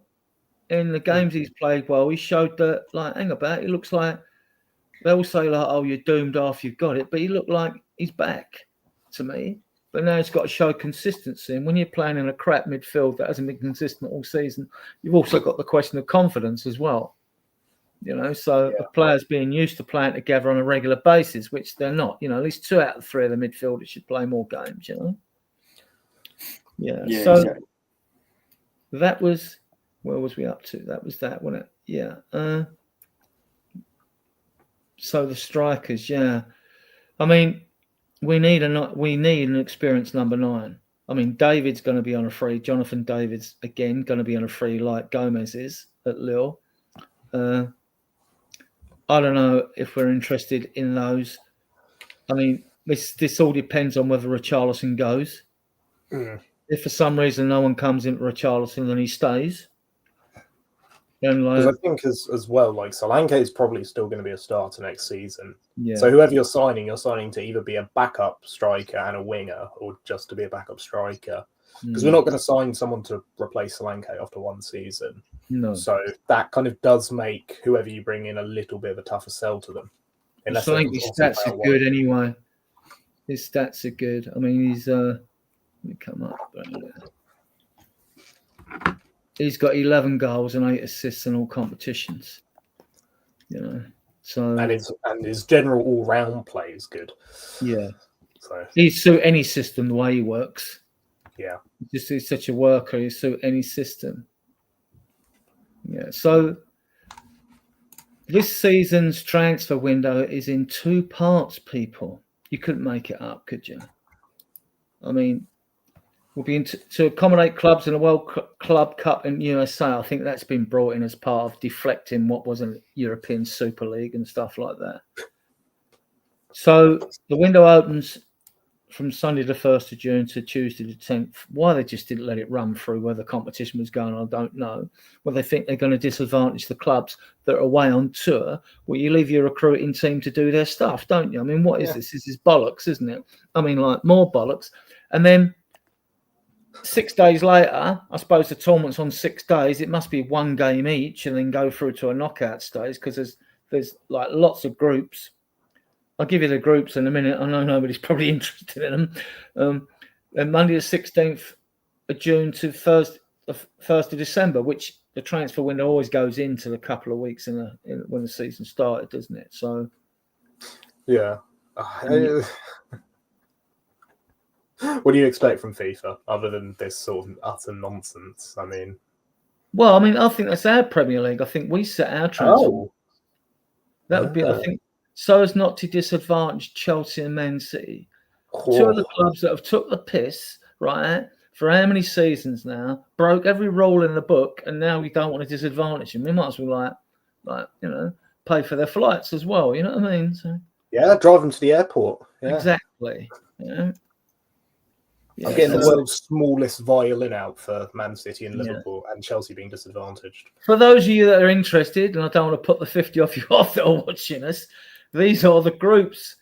in the games he's played well, he showed that, like, hang about, it looks like, they all say, like, oh, you're doomed after you've got it, but he looked like he's back to me. But now he's got to show consistency. And when you're playing in a crap midfield that hasn't been consistent all season, you've also got the question of confidence as well. You know, so the players being used to playing together on a regular basis, which they're not. You know, at least 2 out of 3 of the midfielders should play more games, you know. Yeah so exactly. That was, where was we up to? That was that, wasn't it? Yeah. So the strikers, I mean, we need an experienced number 9. I mean, David's going to be on a free. Jonathan David's again going to be on a free, like Gomez is at Lille. I don't know if we're interested in those. I mean, this all depends on whether Richarlison goes. If for some reason no one comes in for Richarlison, then he stays. Because I think as well, like Solanke is probably still going to be a starter next season. Yeah. So whoever you're signing to either be a backup striker and a winger, or just to be a backup striker. Because we're not going to sign someone to replace Solanke after one season. No. So that kind of does make whoever you bring in a little bit of a tougher sell to them. Unless I think his stats are good anyway. His stats are good. I mean, he's let me come up. He's got 11 goals and 8 assists in all competitions. You know, so and his general all-round play is good. Yeah, so he's suit any system the way he works. Yeah, he's such a worker. He suit any system. Yeah, so this season's transfer window is in 2 parts. People, you couldn't make it up, could you? I mean, we'll be to accommodate clubs in the World Club Cup in USA. I think that's been brought in as part of deflecting what was a European Super League and stuff like that. So the window opens from Sunday the 1st of June to Tuesday the 10th. Why they just didn't let it run through where the competition was going, I don't know. Well, they think they're going to disadvantage the clubs that are away on tour. Well, you leave your recruiting team to do their stuff, don't you? I mean, what is this? This is bollocks, isn't it? I mean, like, more bollocks. And then 6 days later, I suppose the tournament's on 6 days. It must be 1 game each and then go through to a knockout stage because there's like lots of groups. I'll give you the groups in a minute. I know nobody's probably interested in them. And Monday the 16th of June to the 1st of December, which the transfer window always goes into a couple of weeks when the season started, doesn't it? So, yeah. What do you expect from FIFA other than this sort of utter nonsense? I mean, I think that's our Premier League. I think we set our transfer. That would be, I think, so as not to disadvantage Chelsea and Man City. 2 of the clubs that have took the piss, right, for how many seasons now, broke every rule in the book, and now we don't want to disadvantage them. We might as well, like pay for their flights as well. You know what I mean? So, yeah, drive them to the airport. Yeah. Exactly. Yeah. I'm getting the world's smallest violin out for Man City and Liverpool, and Chelsea being disadvantaged. For those of you that are interested, and I don't want to put the 50 off you off that are watching us, these are the groups.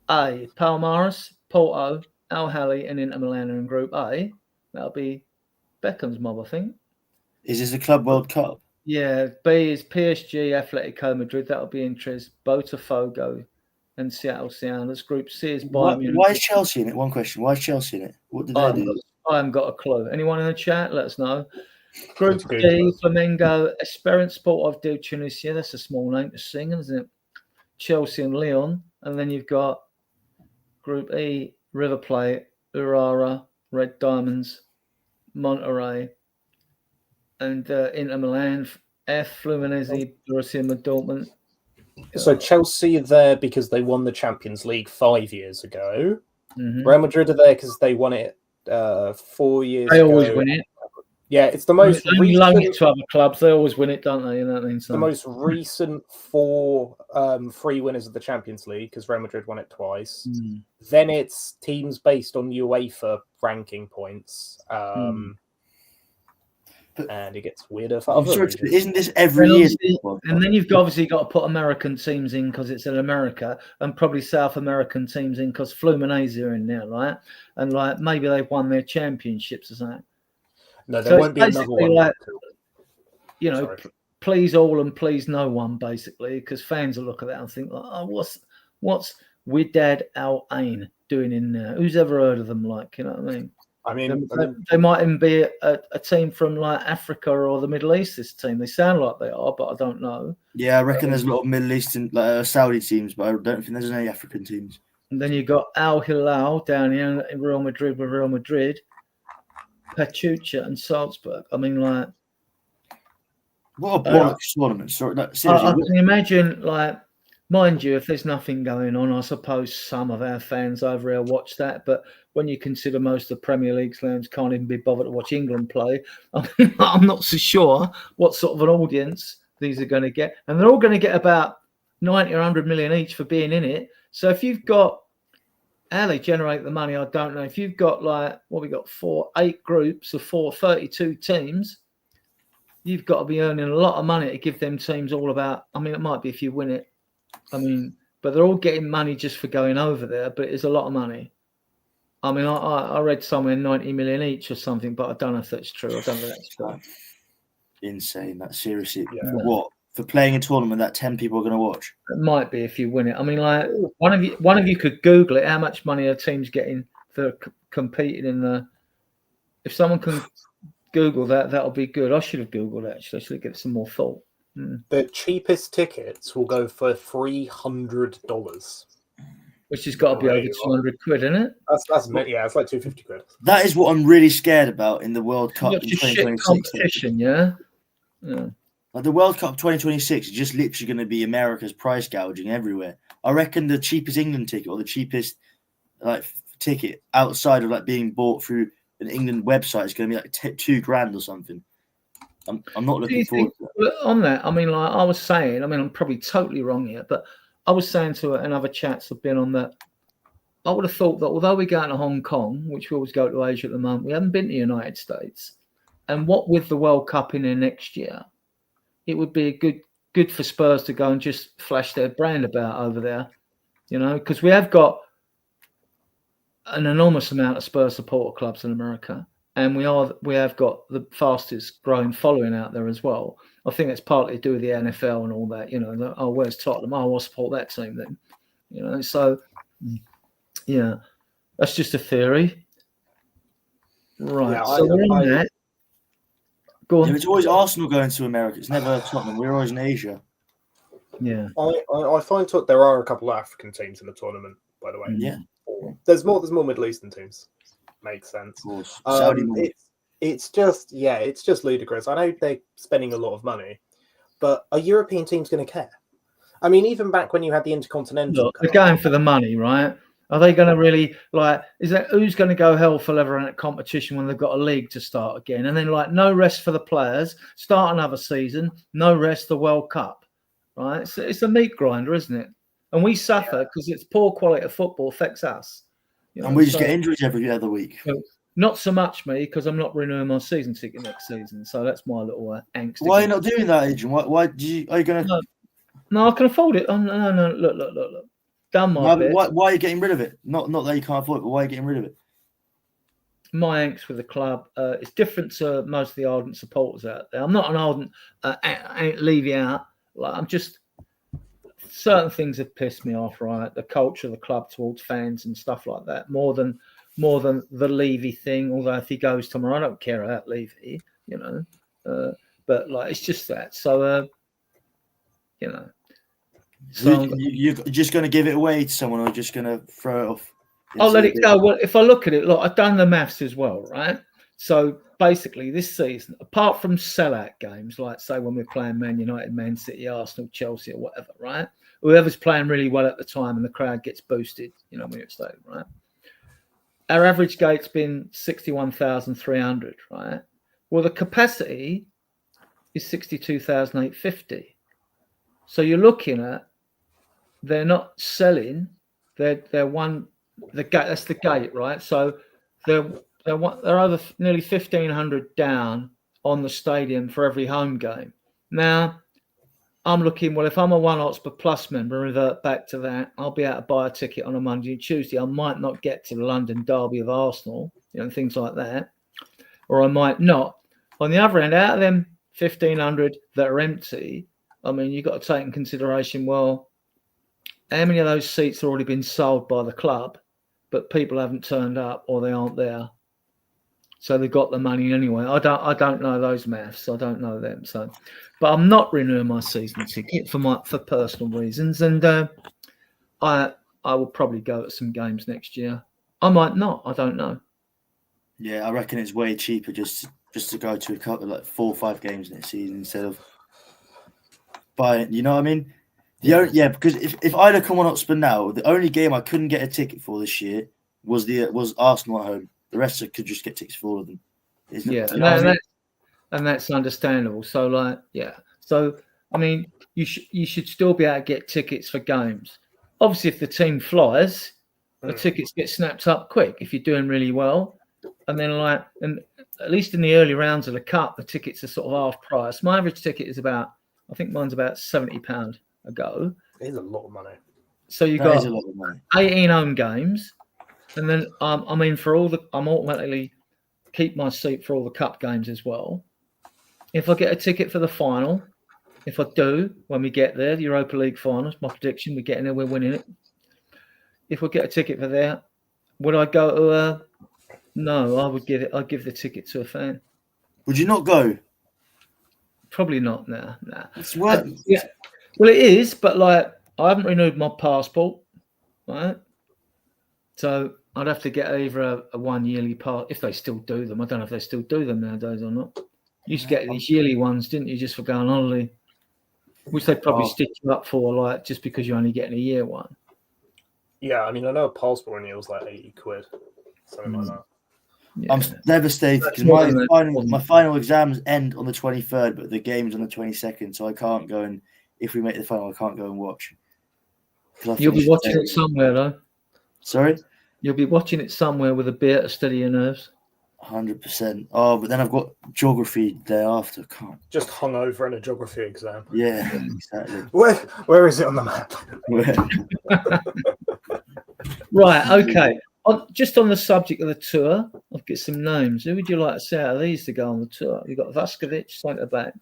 A, Palmeiras, Porto, Al Ahly, and Inter Milan are in Group A. That'll be Beckham's mob, I think. Is this the Club World Cup? Yeah. B is PSG, Atletico Madrid. That'll be interest. Botafogo and Seattle Sounders. Group C is Bayern Munich. Why is Chelsea in it? One question. Why is Chelsea in it? What did they do? I haven't got a clue. Anyone in the chat? Let us know. Group D, Flamengo, Esperance Sportive de Tunisia. That's a small name to sing, isn't it? Chelsea and Lyon. And then you've got Group E, River Plate, Urara, Red Diamonds, Monterrey, and Inter Milan, F, Fluminense, Borussia Dortmund. So Chelsea are there because they won the Champions League 5 years ago. Mm-hmm. Real Madrid are there because they won it 4 years ago. They always win it. Yeah, it's the most recent. We loan it to other clubs. They always win it, don't they? You know what I mean? So. The most recent 4 free winners of the Champions League, because Real Madrid won it twice. Then it's teams based on UEFA ranking points. And it gets weirder for other regions. Isn't this every year? And then you've obviously got to put American teams in because it's in America, and probably South American teams in because Fluminense are in there, right? And like maybe they've won their championships or something. No, there won't be another one. Like, please all and please no one, basically, because fans will look at that and think, oh, what's Wydad Al Ain doing in there? Who's ever heard of them? Like, you know what I mean? I mean, they might even be a team from like Africa or the Middle East. This team, they sound like they are, but I don't know. Yeah, I reckon there's a lot of Middle Eastern, Saudi teams, but I don't think there's any African teams. And then you've got Al Hilal down here in Real Madrid with Real Madrid, Pachuca and Salzburg. I mean, like, what a bollocks tournament! Sorry, seriously. I can imagine, like, mind you, if there's nothing going on, I suppose some of our fans over here watch that. But when you consider most of the Premier League slams can't even be bothered to watch England play. I mean, I'm not so sure what sort of an audience these are going to get. And they're all going to get about 90 or 100 million each for being in it. So if you've got, how they generate the money, I don't know. If you've got like, what we got, 8 groups of 32 teams, you've got to be earning a lot of money to give them teams all about, I mean, it might be if you win it. I mean, but they're all getting money just for going over there, but it's a lot of money. I mean, I read somewhere 90 million each or something, but I don't know if that's true. I don't know if that's true. Insane. That's seriously for what? For playing a tournament that 10 people are going to watch? It might be if you win it. I mean, like one of you could Google it. How much money a team's getting for competing in the? If someone can Google that, that'll be good. I should have Googled it actually. I should give it some more thought. The cheapest tickets will go for $300. Which has got to be over 200 quid, isn't it? That's yeah, it's like 250 quid. That is what I'm really scared about in the World Cup in 2026. Competition, yeah. Like the World Cup 2026 is just literally going to be America's price gouging everywhere. I reckon the cheapest England ticket or the cheapest ticket outside of like being bought through an England website is going to be like $2,000 or something. I'm not looking forward to that. On that, I mean, like I was saying, I mean, I'm probably totally wrong here, but I was saying to another chats have been on that. I would have thought that although we're going to Hong Kong, which we always go to Asia at the moment, we haven't been to the United States. And what with the World Cup in there next year, it would be good for Spurs to go and just flash their brand about over there, you know, because we have got an enormous amount of Spurs supporter clubs in America, and we have got the fastest growing following out there as well. I think it's partly to do with the NFL and all that, you know. Oh, where's Tottenham? Oh, I'll support that team then, you know. So, yeah, that's just a theory, right? Yeah, so we're on that. Go on. Yeah, it's always Arsenal going to America. It's never Tottenham. We're always in Asia. Yeah, I find there are a couple of African teams in the tournament, by the way. Yeah, there's more Middle Eastern teams. Makes sense. of course. It's just ludicrous. I know they're spending a lot of money, but are European teams going to care? I mean, even back when you had the Intercontinental, they're going for the money, right? Are they going to really who's going to go hell for leather in that competition when they've got a league to start again? And then no rest for the players, start another season, no rest, the World Cup, right? It's a meat grinder, isn't it? And we suffer because it's poor quality of football affects us. You know? And we just get injuries every other week. Not so much me, because I'm not renewing my season ticket next season. So that's my little angst. Why are you not doing that, Adrian? Why are you going to? No, I can afford it. Oh, no. Look. Done my bit. Why are you getting rid of it? Not that you can't afford it, but why are you getting rid of it? My angst with the club is different to most of the ardent supporters out there. I'm not an ardent leave you out. I'm just certain things have pissed me off. Right, the culture of the club towards fans and stuff like that, more than the Levy thing. Although if he goes tomorrow, I don't care about Levy, you know. But it's just that. So, you know. So you're just going to give it away to someone, or just going to throw it off? I'll let it go. Well, if I look at it, look, I've done the maths as well, right? So basically, this season, apart from sellout games, like say when we're playing Man United, Man City, Arsenal, Chelsea, or whatever, right? Whoever's playing really well at the time and the crowd gets boosted, you know, when you're at stadium, right? Our average gate's been 61,300, right? Well, the capacity is 62,850. So you're looking at they're not selling. They're the gate. That's the gate, right? So they're over nearly 1,500 down on the stadium for every home game. Now I'm looking. Well, if I'm a One Hotspur Plus member, revert back to that. I'll be able to buy a ticket on a Monday and Tuesday. I might not get to the London derby of Arsenal, you know, things like that, or I might not. On the other hand, out of them 1,500 that are empty, I mean, you've got to take in consideration, well, how many of those seats have already been sold by the club, but people haven't turned up or they aren't there? So they've got the money anyway. I don't know those maths. I don't know them. So, but I'm not renewing my season ticket for personal reasons, and I will probably go at some games next year. I might not. I don't know. Yeah, I reckon it's way cheaper just to go to a couple 4 or 5 games next season instead of buying. You know what I mean? Because if I'd have come on Hotspur now, the only game I couldn't get a ticket for this year was Arsenal at home. The rest could just get tickets for all of them. And that's understandable. So, like, so I mean, you should still be able to get tickets for games. Obviously, if the team flies, the tickets get snapped up quick. If you're doing really well, and then and at least in the early rounds of the cup, the tickets are sort of half price. My average ticket is I think mine's about £70 a go. It is a lot of money. So you got 18 home games, and then I'm automatically keep my seat for all the cup games as well. If I get a ticket for the final, if I do, when we get there, the Europa League finals, my prediction, we're getting there, we're winning it. If we get a ticket for that, would I go to no, I'd give the ticket to a fan. Would you not go? Probably not, nah. It's worth Well, it is, but like, I haven't renewed my passport, right? So I'd have to get either a 1 yearly pass, if they still do them. I don't know if they still do them nowadays or not. You used to get these yearly ones, didn't you, just for going on holiday? Which they'd probably stick you up for, like, just because you're only getting a year one. Yeah, I mean, I know a passport renewal's like £80, something like that. Yeah. I'm devastated because my final exams end on the 23rd, but the game's on the 22nd, so I can't go and if we make the final, I can't go and watch. You'll be watching it somewhere, though. Sorry? You'll be watching it somewhere with a beer to steady your nerves. 100%. Oh, but then I've got geography day after. Can't. Just hung over in a geography exam. Yeah, exactly. Where is it on the map? Right, okay. Just on the subject of the tour, I'll get some names. Who would you like to say out of these to go on the tour? You've got Vuskovic, centre back.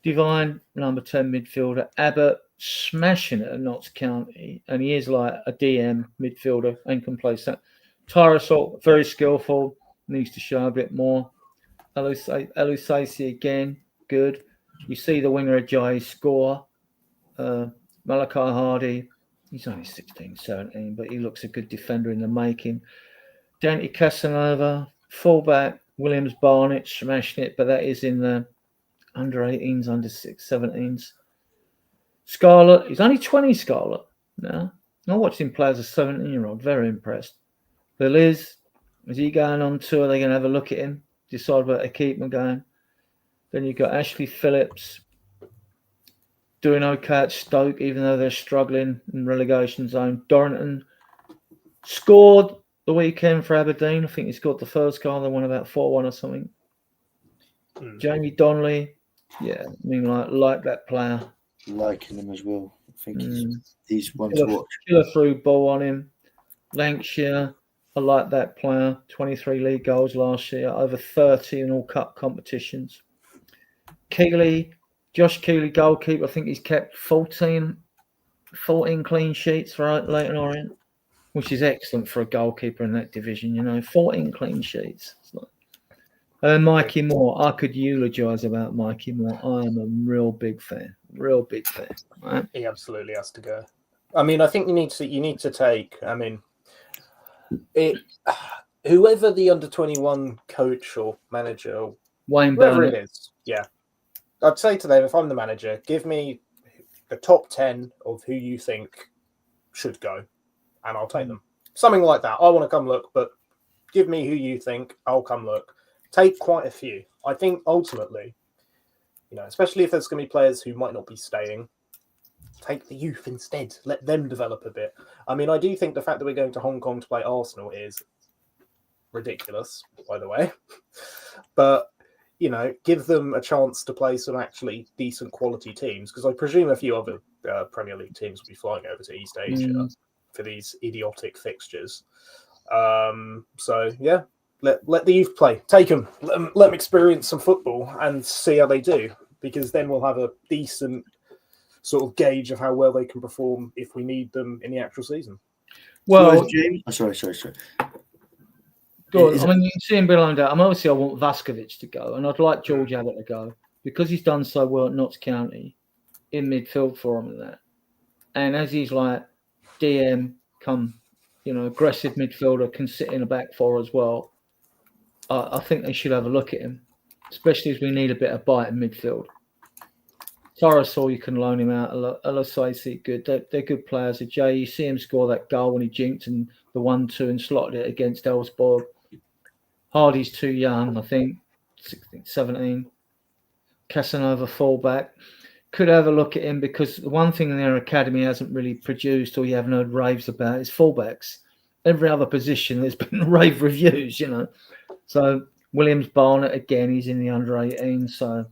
Divine, number 10 midfielder. Abbott, smashing it at Notts County. And he is like a DM midfielder and can play centre. Tyrasol, very skillful. Needs to show a bit more. Elusasi again, good. You see the winger Ajayi score. Malachi Hardy, he's only 16, 17, but he looks a good defender in the making. Dante Casanova, fullback. Williams Barnett, smashing it, but that is in the under 18s, under 17s. Scarlett, he's only 20, Scarlett. No, I watched him play as a 17-year-old. Very impressed. Liz, is he going on tour? They're going to have a look at him, decide whether to keep him going. Then you've got Ashley Phillips doing okay at Stoke, even though they're struggling in relegation zone. Dorrington scored the weekend for Aberdeen. I think he scored the first goal. They won about 4-1 or something. Jamie Donnelly, yeah, I mean, like that player. Liking him as well. I think he's one to watch. Killer through ball on him. Lancashire, I like that player. 23 league goals last year, over 30 in all cup competitions. Keeley, Josh Keeley, goalkeeper. I think he's kept 14 clean sheets for Leyton Orient, which is excellent for a goalkeeper in that division. 14 clean sheets. And Mikey Moore, I could eulogise about Mikey Moore. I am a real big fan. Right? He absolutely has to go. I mean, I think you need to take. I mean, whoever the under-21 coach or manager, or Wayne whoever Burnett. it is, yeah, I'd say to them, if I'm the manager, give me the top 10 of who you think should go, and I'll take them. Something like that. I want to come look, but give me who you think. I'll come look. Take quite a few. I think ultimately, especially if there's going to be players who might not be staying, take the youth instead. Let them develop a bit. I mean, I do think the fact that we're going to Hong Kong to play Arsenal is ridiculous, by the way. But, give them a chance to play some actually decent quality teams, because I presume a few other Premier League teams will be flying over to East Asia for these idiotic fixtures. So, yeah. Let the youth play. Take them. Let them experience some football and see how they do, because then we'll have a decent sort of gauge of how well they can perform if we need them in the actual season. Well, James, sorry. Good. You can see him behind that. Obviously, I want Vuskovic to go, and I'd like George Abbott to go because he's done so well at Notts County in midfield for him and that. And as he's like DM, aggressive midfielder, can sit in a back four as well. I think they should have a look at him, especially as we need a bit of bite in midfield. Torresol, you can loan him out. Alosaisi, good. They're good players. Jay, you see him score that goal when he jinked and the 1-2 and slotted it against Elfsborg. Hardy's too young, I think, 16, 17. Casanova fullback. Could have a look at him because the one thing in their academy hasn't really produced or you haven't heard raves about is fullbacks. Every other position there's been rave reviews, So Williams Barnett again, he's in the under 18. So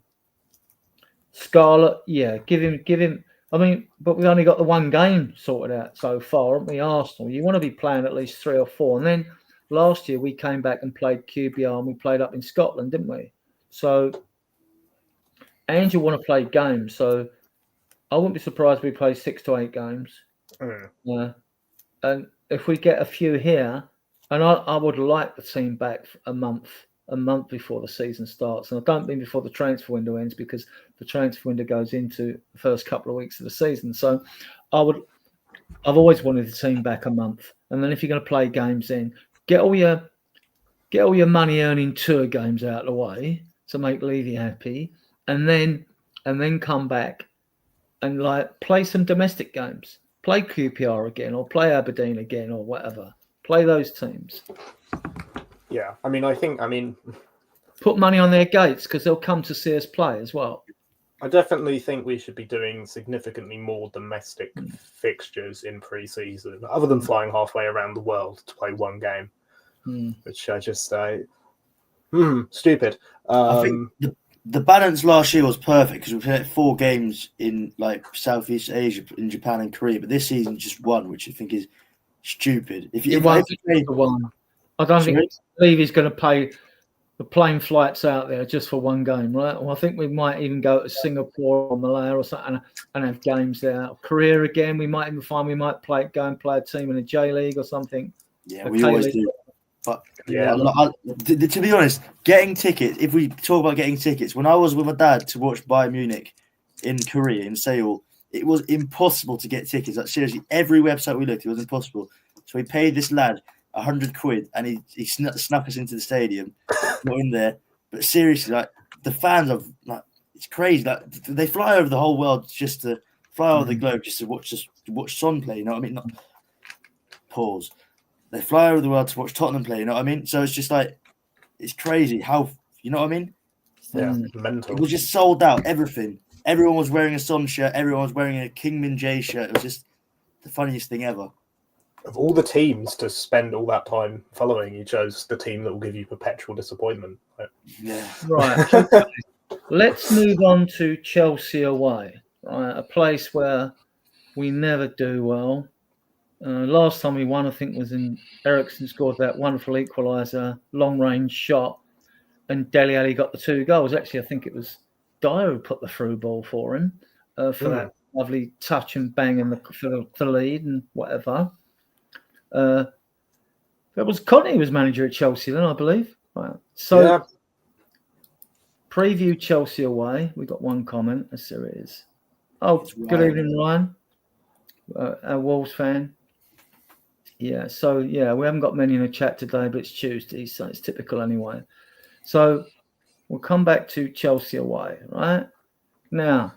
Scarlett, yeah, give him. I mean, but we've only got the one game sorted out so far, haven't we? Arsenal. You want to be playing at least 3 or 4. And then last year we came back and played QBR and we played up in Scotland, didn't we? So Angel want to play games. So I wouldn't be surprised if we play 6 to 8 games. And if we get a few here, and I would like the team back a month before the season starts. And I don't mean before the transfer window ends because the transfer window goes into the first couple of weeks of the season. So I've always wanted the team back a month. And then if you're going to play games then get all your money earning tour games out of the way to make Levy happy. And then come back and play some domestic games. Play QPR again or play Aberdeen again or whatever. Play those teams. Yeah, I mean, put money on their gates because they'll come to see us play as well. I definitely think we should be doing significantly more domestic fixtures in pre-season, other than flying halfway around the world to play one game, which I just stupid. I think the balance last year was perfect because we played 4 games in Southeast Asia, in Japan and Korea, but this season just 1, which I think is stupid. If you play one, I don't think Levy's going to pay the plane flights out there just for one game, right? Well, I think we might even go to Singapore or Malaya or something and have games there. Korea again, we might even find we might go and play a team in a J League or something. Yeah, we always do. But to be honest, getting tickets, if we talk about getting tickets, when I was with my dad to watch Bayern Munich in Korea, in Seoul, it was impossible to get tickets. Like, seriously, every website we looked, it was impossible. So we paid this lad £100 and he snuck us into the stadium. Not in there. But seriously, the fans of it's crazy. They fly over the whole world just to fly over the globe just to watch Son play, you know what I mean? Pause. They fly over the world to watch Tottenham play, you know what I mean? So it's just it's crazy how, you know what I mean? Yeah, mental. It was just sold out, everything. Everyone was wearing a Son shirt. Everyone was wearing a King Min Jae shirt. It was just the funniest thing ever. Of all the teams to spend all that time following, you chose the team that will give you perpetual disappointment. Yeah. Right. Let's move on to Chelsea away. Right, a place where we never do well. Last time we won, I think, was in Eriksen scored that wonderful equaliser, long-range shot, and Dele Alli got the 2 goals. Actually, I think it was Dyer who put the through ball for him for that lovely touch and bang for the lead and whatever. That was Conte was manager at Chelsea then, I believe. Right. So, preview Chelsea away. We got one comment. There it is. Oh, good evening, Ryan. A Wolves fan. Yeah, so we haven't got many in the chat today, but it's Tuesday, so it's typical anyway. So we'll come back to Chelsea away, right? Now,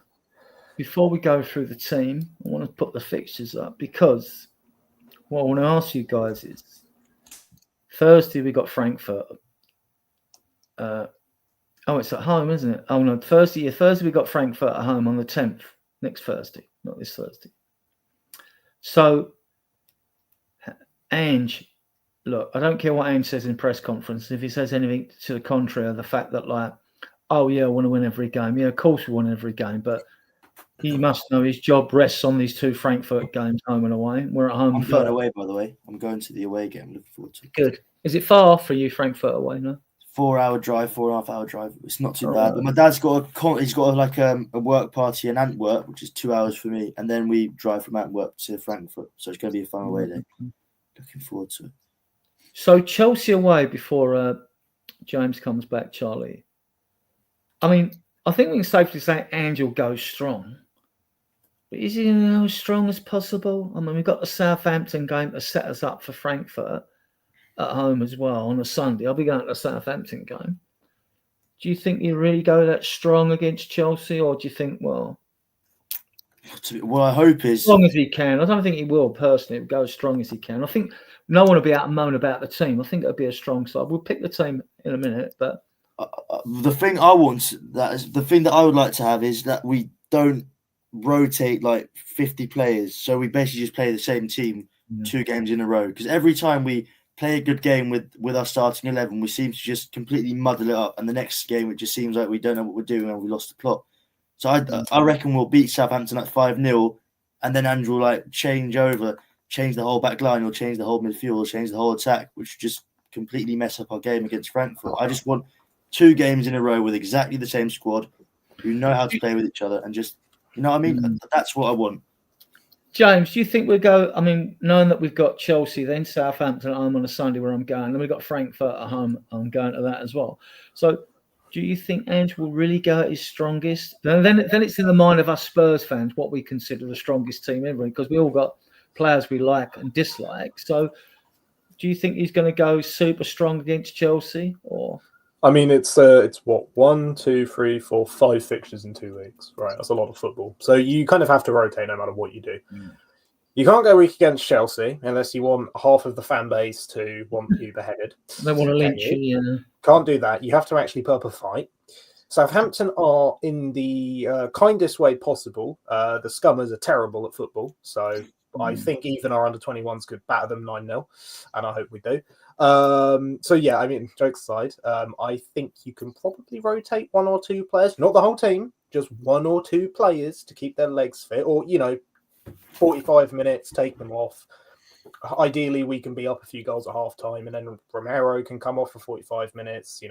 before we go through the team, I want to put the fixtures up because what I want to ask you guys is Thursday we got Frankfurt. It's at home, isn't it? Oh no, Thursday we got Frankfurt at home on the 10th, next Thursday, not this Thursday. So Ange, look, I don't care what Ange says in press conference. If he says anything to the contrary of the fact that I want to win every game. Yeah, of course we win every game, but he must know his job rests on these 2 Frankfurt games, home and away. We're at home. I'm going away, by the way. I'm going to the away game. I'm looking forward to it. Good. Is it far for you, Frankfurt away? No. 4-hour drive, 4.5-hour drive. It's not too bad. But my dad's got a work party in Antwerp, which is 2 hours for me, and then we drive from Antwerp to Frankfurt. So it's going to be a fun away day. Looking forward to it. So Chelsea away before James comes back, Charlie. I mean, I think we can safely say Angel goes strong. But is he as strong as possible? I mean, we've got the Southampton game to set us up for Frankfurt at home as well on a Sunday. I'll be going to the Southampton game. Do you think you really go that strong against Chelsea, or do you think, well, What I hope is as strong as he can. I don't think he will personally. He'll go as strong as he can. I think no one will be out and moan about the team. I think it'll be a strong side. We'll pick the team in a minute, but the thing I want, the thing that I would like to have is that we don't rotate like 50 players. So we basically just play the same team 2 games in a row. Because every time we play a good game with our starting 11, we seem to just completely muddle it up. And the next game, it just seems like we don't know what we're doing and we lost the plot. So I reckon we'll beat Southampton at 5-0, and then Andrew will like change the whole back line, or change the whole midfield, or change the whole attack, which just completely mess up our game against Frankfurt. I just want 2 games in a row with exactly the same squad who know how to play with each other, and just, you know what I mean? That's what I want. James, do you think we'll go? I mean, knowing that we've got Chelsea, then Southampton at home on a Sunday where I'm going, then we've got Frankfurt at home. I'm going to that as well. So, do you think Ange will really go at his strongest? Then it's in the mind of us Spurs fans what we consider the strongest team ever, because we all got players we like and dislike. So, do you think he's going to go super strong against Chelsea, or? I mean, it's what 1, 2, 3, 4, 5 fixtures in 2 weeks, right? That's a lot of football. So you kind of have to rotate no matter what you do. You can't go weak against Chelsea unless you want half of the fan base to want you beheaded. They want to lynch you. Can't do that. You have to actually put up a fight. Southampton are in the kindest way possible. The Scummers are terrible at football, so I think even our under-21s could batter them 9-0, and I hope we do. So yeah, I mean, jokes aside, I think you can probably rotate 1 or 2 players, not the whole team, just 1 or 2 players to keep their legs fit, or 45 minutes, take them off. Ideally, we can be up a few goals at half time, and then Romero can come off for 45 minutes,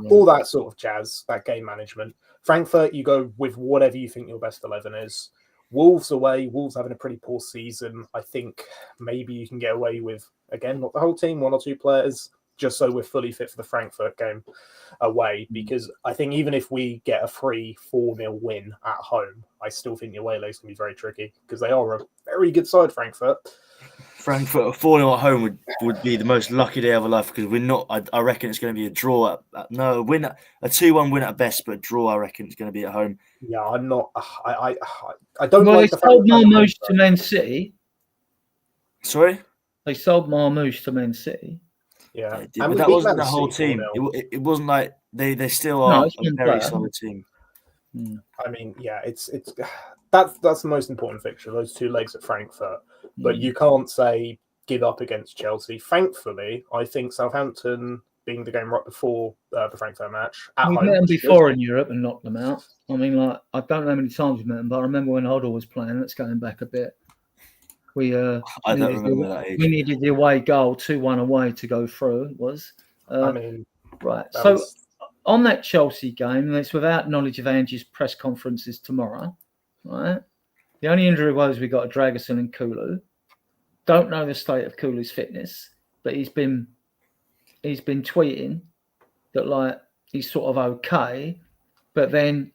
all that sort of jazz, that game management. Frankfurt, you go with whatever you think your best 11 is. Wolves away, Wolves having a pretty poor season. I think maybe you can get away with, again, not the whole team, 1 or 2 players, just so we're fully fit for the Frankfurt game away. Because I think even if we get a 3-4-0 win at home, I still think the away leg's going to be very tricky, because they are a very good side, Frankfurt. Frankfurt 4-0 at home would be the most lucky day of our life, because we're not. I reckon it's going to be a draw. A 2-1 win at best, but a draw I reckon it's going to be at home. Yeah, I'm not. I don't well, like they sold Marmoush to Man City. Sorry, they sold Marmoush to Man City. Yeah, but that wasn't the whole team. It wasn't like they still are a very solid team. I mean, yeah, it's that's the most important fixture, those 2 legs at Frankfurt. But you can't say give up against Chelsea. Thankfully, I think Southampton, being the game right before the Frankfurt match, we've met them before in Europe and knocked them out. I mean, like, I don't know how many times we've met them, but I remember when Hoddle was playing. That's going back a bit. I don't remember that age. We needed the away goal, 2-1 away to go through. It was. Right. So on that Chelsea game, and it's without knowledge of Angie's press conferences tomorrow, right? The only injury was we got a Dragerson and Kulu. Don't know the state of Kulu's fitness, but he's been tweeting that like he's sort of okay, but then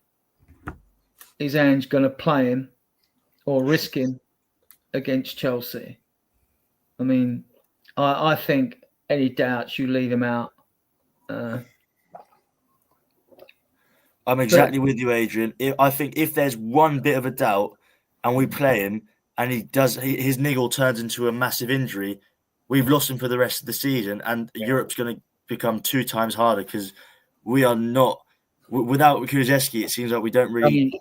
is Ange going to play him or risk him against Chelsea? I mean, I think any doubts you leave him out. I'm exactly with you, Adrian. I think if there's one bit of a doubt and we play him and his niggle turns into a massive injury, we've lost him for the rest of the season, and Europe's going to become 2 times harder, because we are not. Without Kulusevski, it seems like we don't really.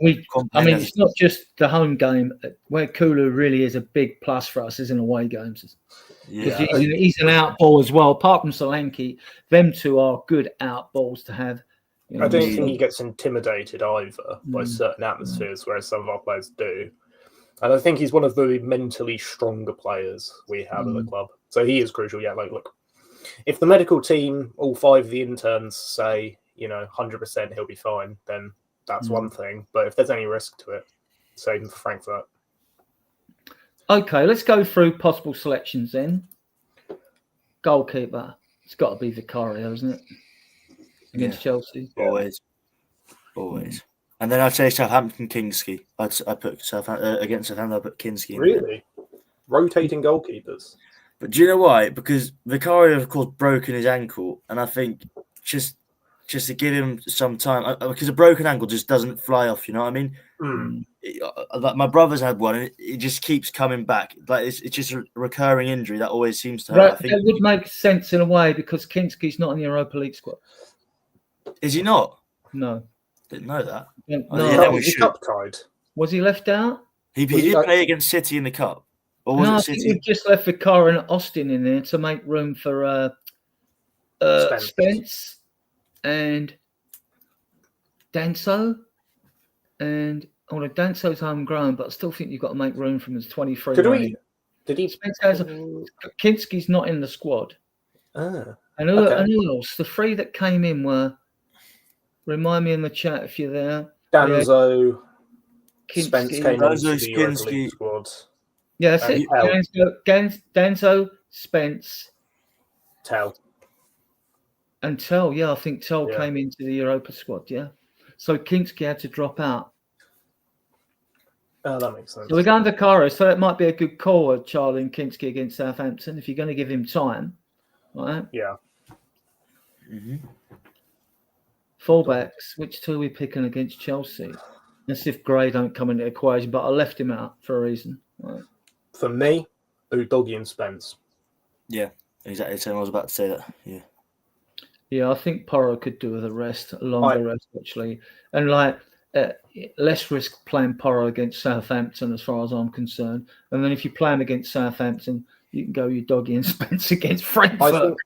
I mean, it's not just the home game where Kulu really is a big plus for us, is in away games. Because he's an out ball as well. Apart from Solanke, them 2 are good out balls to have. I don't think he gets intimidated either by certain atmospheres, whereas some of our players do. And I think he's one of the mentally stronger players we have at the club. So he is crucial. Yeah, like, look, if the medical team, all 5 of the interns say, 100% he'll be fine, then that's one thing. But if there's any risk to it, save him for Frankfurt. Okay, let's go through possible selections then. Goalkeeper. It's got to be Vicario, isn't it? Against Chelsea. Always. And then I'd say Southampton, Kinski. I put Southampton against Southampton. I put Kinski. Really? Rotating goalkeepers. But do you know why? Because Vicario, of course, broken his ankle, and I think just to give him some time, because a broken ankle just doesn't fly off. You know what I mean? Like my brother's had one, and it just keeps coming back. Like it's just a recurring injury that always seems to hurt. I think it would make sense in a way because Kinski's not in the Europa League squad. Is he not? No, Didn't know that. No, was he cup tied? Was he left out? He did play against City in the cup, or was it City? I think we just left Vicara and Austin in there to make room for Spence and Danso. And Danso's homegrown, but I still think you've got to make room for him as 23. Did he? Spence has Kinski's not in the squad. And who else? The three that came in were. Remind me in the chat if you're there. Danzo, Kinski. Spence came into the Europa League squad. Yeah, that's it. Danzo, Spence, Tell. And Tell. Yeah, I think Tell came into the Europa squad. Yeah. So Kinski had to drop out. Oh, that makes sense. So we're going to Vicara, so that might be a good call with Charlie and Kinski against Southampton if you're going to give him time, right? Yeah. Mm-hmm. Fullbacks, which two are we picking against Chelsea? Let's see if Gray don't come into the equation, but I left him out for a reason. Right. For me, Udogie and Spence. Yeah, exactly. So I was about to say that. Yeah. Yeah, I think Porro could do with a rest, a longer rest, actually. And less risk playing Porro against Southampton as far as I'm concerned. And then if you play him against Southampton, you can go Udogie and Spence against Frankfurt.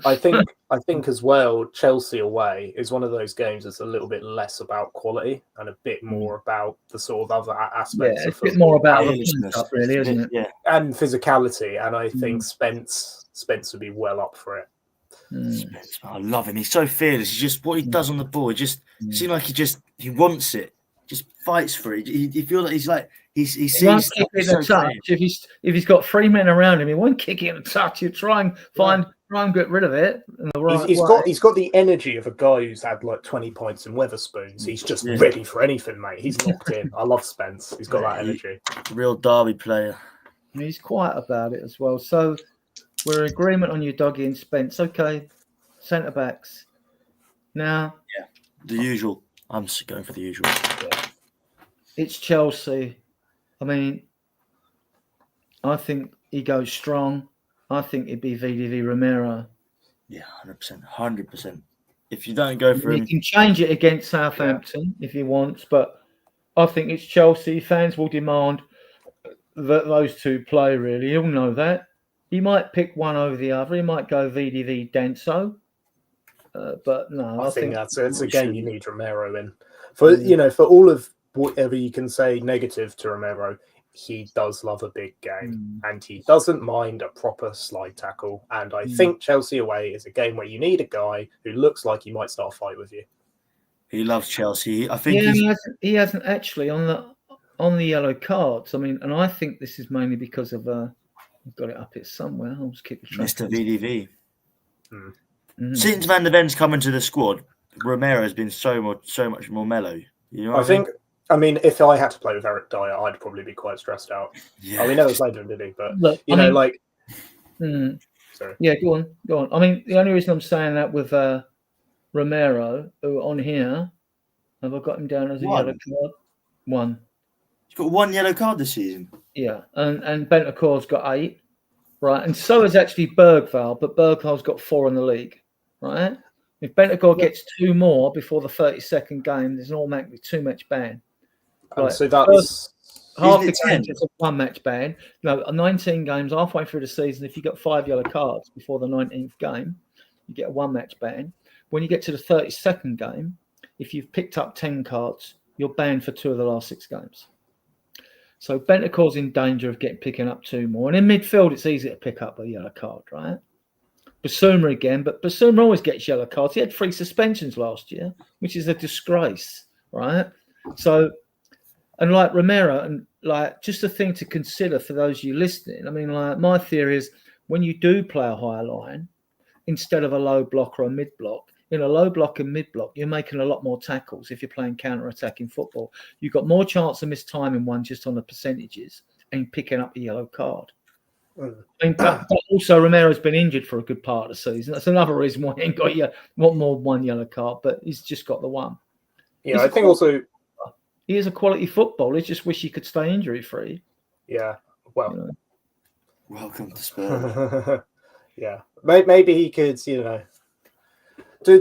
I think as well, Chelsea away is one of those games that's a little bit less about quality and a bit more about the sort of other aspects. Yeah, it's a bit more about the really, isn't it? Yeah, and physicality. And I think Spence would be well up for it. Spence, I love him. He's so fearless. He's just what he does on the ball. It just seems like he wants it. Just fights for it. You feel like he sees. Kick it in a touch. If he's got three men around him, he won't kick it in a touch. You try and get rid of it. He's got the energy of a guy who's had like 20 points in Wetherspoons. He's just ready for anything, mate. He's locked in. I love Spence. He's got that energy. Real derby player. He's quiet about it as well. So. We're in agreement on Udogie and Spence. Okay, centre backs. Now, the usual. I'm just going for the usual. Yeah. It's Chelsea. I mean, I think he goes strong. I think it'd be VDV Romero. Yeah, 100%. If you don't go for him, he can change it against Southampton if he wants, but I think it's Chelsea. Fans will demand that those two play. Really, he'll know that. He might pick one over the other. He might go VDV Danso. But no, I think it's a game you need Romero in. For all of whatever you can say negative to Romero, he does love a big game and he doesn't mind a proper slide tackle. And I think Chelsea away is a game where you need a guy who looks like he might start a fight with you. He loves Chelsea. I think he hasn't actually on the yellow cards. I mean, and I think this is mainly because of I've got it up here somewhere. I'll just keep the track. Mr. VDV. Since Van der Ven's come into the squad, Romero has been so much more mellow. You know I mean, if I had to play with Eric Dyer, I'd probably be quite stressed out. Yeah. We never played him, did he? But sorry. Yeah, go on. I mean, the only reason I'm saying that with Romero, who on here, have I got him down as a yellow card? One. He's got one yellow card this season. Yeah, and Bentancur's got 8, right? And so has actually Bergvall, but Bergvall's got 4 in the league, right? If Bentancur gets 2 more before the 32nd game, there's an automatic 2-match ban. Right. So that's half the games it's a 1-match ban. 19 games halfway through the season. If you got 5 yellow cards before the 19th game, you get a 1-match ban. When you get to the 32nd game, if you've picked up 10 cards, you're banned for 2 of the last 6 games. So Bentancur's in danger of picking up 2 more. And in midfield, it's easy to pick up a yellow card, right? Basuma again, but Basuma always gets yellow cards. He had 3 suspensions last year, which is a disgrace, right? So, and like Romero, and like just a thing to consider for those of you listening. I mean, like my theory is when you do play a higher line, instead of a low block or a mid block, in a low block and mid block, you're making a lot more tackles if you're playing counter-attacking football. You've got more chance of mistiming one just on the percentages and picking up a yellow card. I mean, but also Romero's been injured for a good part of the season. That's another reason why he ain't got one yellow card, but he's just got the one. Yeah, I think also He is a quality footballer. I just wish he could stay injury free. Yeah. Well, welcome to Spurs. Yeah. Maybe he could, To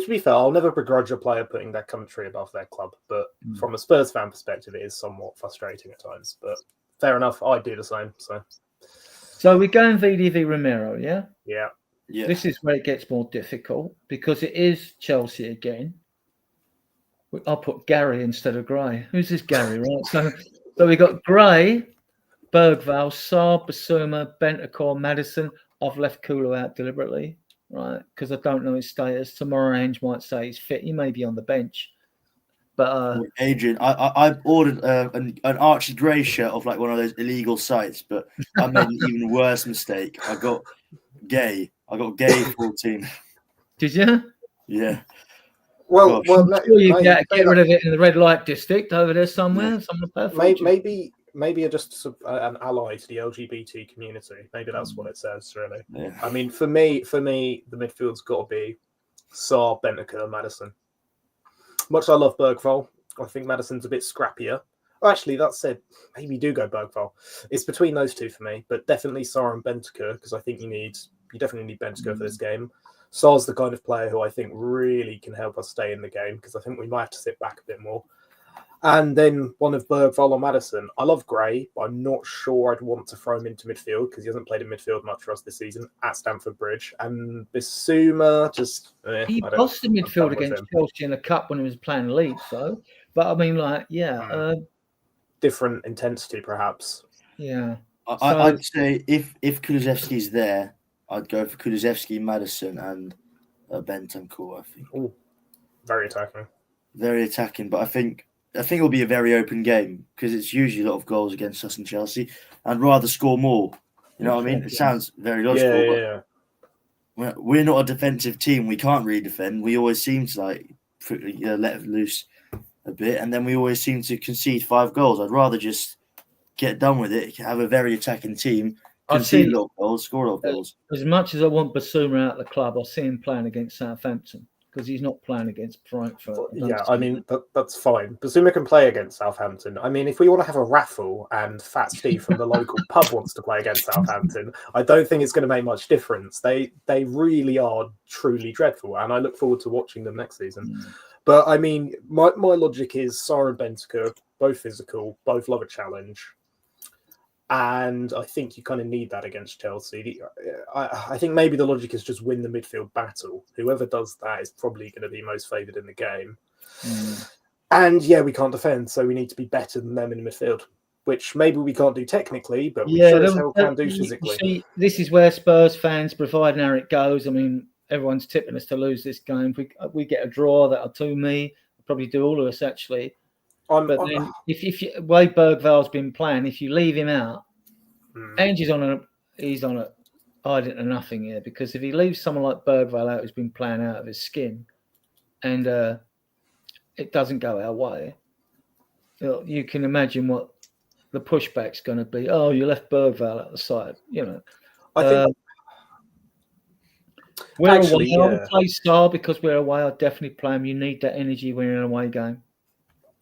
be fair, I'll never begrudge a player putting their country above their club, but from a Spurs fan perspective, it is somewhat frustrating at times. But fair enough, I'd do the same. So we're going VDV Romero, yeah? Yeah. This is where it gets more difficult because it is Chelsea again. I'll put Gary instead of Gray. Who's this Gary, right? So we got Gray, Bergvall, Saar, Basuma, Bentancur, Maddison. I've left Kulu out deliberately, right? Because I don't know his status. Tomorrow Ange might say he's fit. He may be on the bench. But Adrian, I ordered an Archie Gray shirt off like one of those illegal sites, but I made an even worse mistake. I got Gay 14. Did you? Yeah. Well, I'm sure you get rid of it in the red light district over there somewhere. Yeah. Maybe just an ally to the LGBT community. Maybe that's what it says, really. Yeah. I mean, for me, the midfield's got to be Saar, Bentancur, Maddison. Much as I love Bergvall, I think Maddison's a bit scrappier. Oh, actually, that said, maybe do go Bergvall. It's between those two for me, but definitely Saar and Bentancur, because I think you definitely need Bentancur for this game. Saar's the kind of player who I think really can help us stay in the game, because I think we might have to sit back a bit more. And then one of Bergvall or Maddison. I love Gray, but I'm not sure I'd want to throw him into midfield because he hasn't played in midfield much for us this season at Stamford Bridge. And Bissouma he lost the midfield against Chelsea in the cup when he was playing Leeds, though. But I mean, different intensity, perhaps. Yeah. I'd say if Kulusevski's there, I'd go for Kulusevski, Maddison, and Bentancur. I think. Ooh, very attacking. Very attacking, but I think it'll be a very open game because it's usually a lot of goals against us and Chelsea. I'd rather score more. You know what I mean? It sounds very logical. Yeah. We're not a defensive team. We can't really defend. We always seem to let it loose a bit, and then we always seem to concede 5 goals. I'd rather just get done with it, have a very attacking team, concede a lot of goals, score a lot of goals. As much as I want Basuma out of the club, I see him playing against Southampton. Because he's not playing against Frankfurt. That's fine. Basuma can play against Southampton. I mean, if we want to have a raffle and Fat Steve from the local pub wants to play against Southampton, I don't think it's going to make much difference. They really are truly dreadful, and I look forward to watching them next season. But I mean, my logic is Saar and Bentancur, both physical, both love a challenge. And I think you kind of need that against Chelsea. I think maybe the logic is just win the midfield battle. Whoever does that is probably going to be most favoured in the game. And we can't defend, so we need to be better than them in the midfield, which maybe we can't do technically, but we sure as hell can do physically. See, this is where Spurs fans, providing how it goes, I mean, everyone's tipping us to lose this game. If we get a draw, that'll do me. Probably do all of us, actually. Then, if way Bergvall's been playing, if you leave him out, Angie's he's on a hiding to nothing here, because if he leaves someone like Bergvall out who's been playing out of his skin, and it doesn't go our way, you can imagine what the pushback's going to be. Oh, you left Bergvall at the side, I think we're away. I would play Saar because we're away. I'd definitely play him. You need that energy when you're in an away game.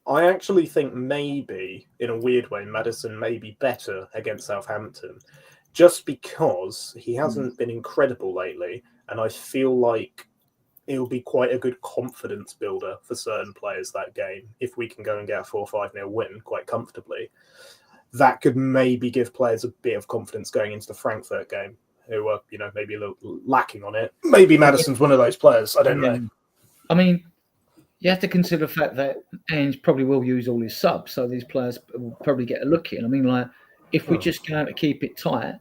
I actually think maybe, in a weird way, Maddison may be better against Southampton, just because he hasn't been incredible lately, and I feel like it'll be quite a good confidence builder for certain players that game. If we can go and get a 4-5-0 win quite comfortably, that could maybe give players a bit of confidence going into the Frankfurt game, who are, maybe a little lacking on it. Maybe Maddison's one of those players. I don't know. I mean, you have to consider the fact that Ange probably will use all his subs, so these players will probably get a look in. I mean, if we just go out to keep it tight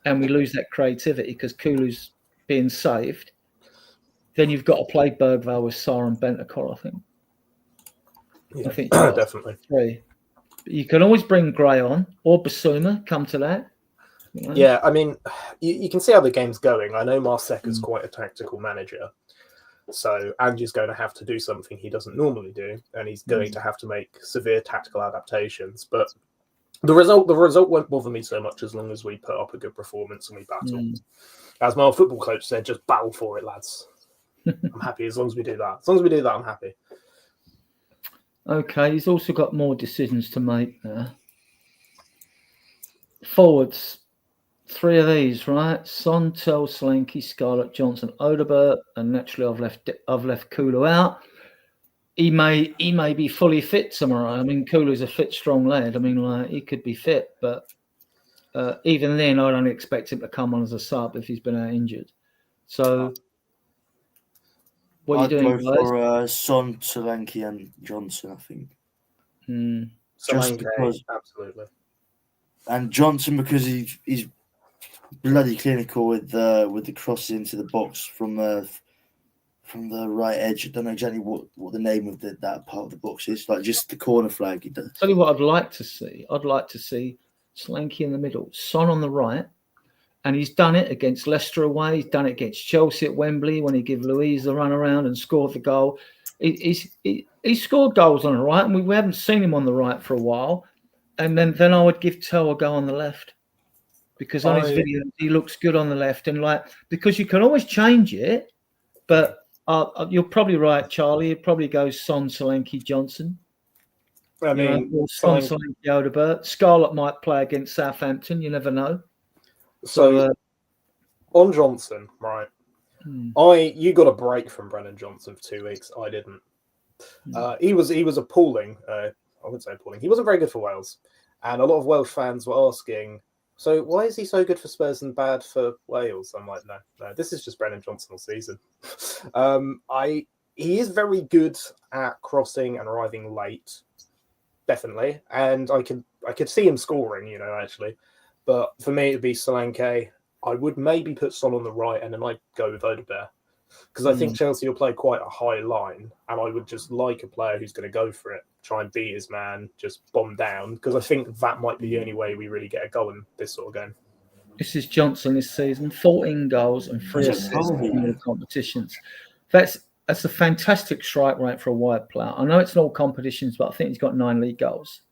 and we lose that creativity because Kulu's being saved, then you've got to play Bergvall with Saar and Bentancur, I think. Yeah, I think definitely. 3. But you can always bring Gray on, or Basuma, come to that. Yeah, I mean, you can see how the game's going. I know Marseca's quite a tactical manager. So Ange's going to have to do something he doesn't normally do, and he's going to have to make severe tactical adaptations. But the result won't bother me so much as long as we put up a good performance and we battle. As my old football coach said, just battle for it, lads. I'm happy as long as we do that. As long as we do that, I'm happy. Okay, he's also got more decisions to make now. Forwards, 3 of these, right? Son, Tel, Solanke, Scarlett, Johnson, Odegaard, and naturally I've left Kulu out. He may be fully fit tomorrow. I mean, Kulu's a fit, strong lad. I mean, like, he could be fit, but even then, I don't expect him to come on as a sub if he's been out injured. So, what are you doing, I'd go for Son, Solanke, and Johnson, I think. Just because, absolutely. And Johnson, because he's bloody clinical with the crosses into the box from the right edge. I don't know exactly what the name of that part of the box is. Like just the corner flag. He does. Tell you what I'd like to see. I'd like to see Solanke in the middle, Son on the right. And he's done it against Leicester away. He's done it against Chelsea at Wembley when he gave Louise the run around and scored the goal. He scored goals on the right, and we haven't seen him on the right for a while. And then I would give Tel a go on the left, because on his video he looks good on the left. And because you can always change it, but you're probably right, Charlie. It probably goes Son, Solanke, Johnson. I mean, Son, Solanke, Odegaard. Scarlett might play against Southampton. You never know. So on Johnson, right? You got a break from Brennan Johnson for 2 weeks. I didn't. He was appalling. I wouldn't say appalling. He wasn't very good for Wales, and a lot of Welsh fans were asking, so why is he so good for Spurs and bad for Wales? I'm like, no, this is just Brennan Johnson all season. He is very good at crossing and arriving late, definitely, and I could see him scoring, actually. But for me, it'd be Solanke. I would maybe put Son on the right, and then I'd go with Odegaard, because I think Chelsea will play quite a high line, and I would just like a player who's going to go for it, try and beat his man, just bomb down, because I think that might be the only way we really get a goal in this sort of game. This is Johnson this season, 14 goals and 3 assists in all competitions. That's a fantastic strike rate for a wide player. I know it's not all competitions, but I think he's got 9 league goals,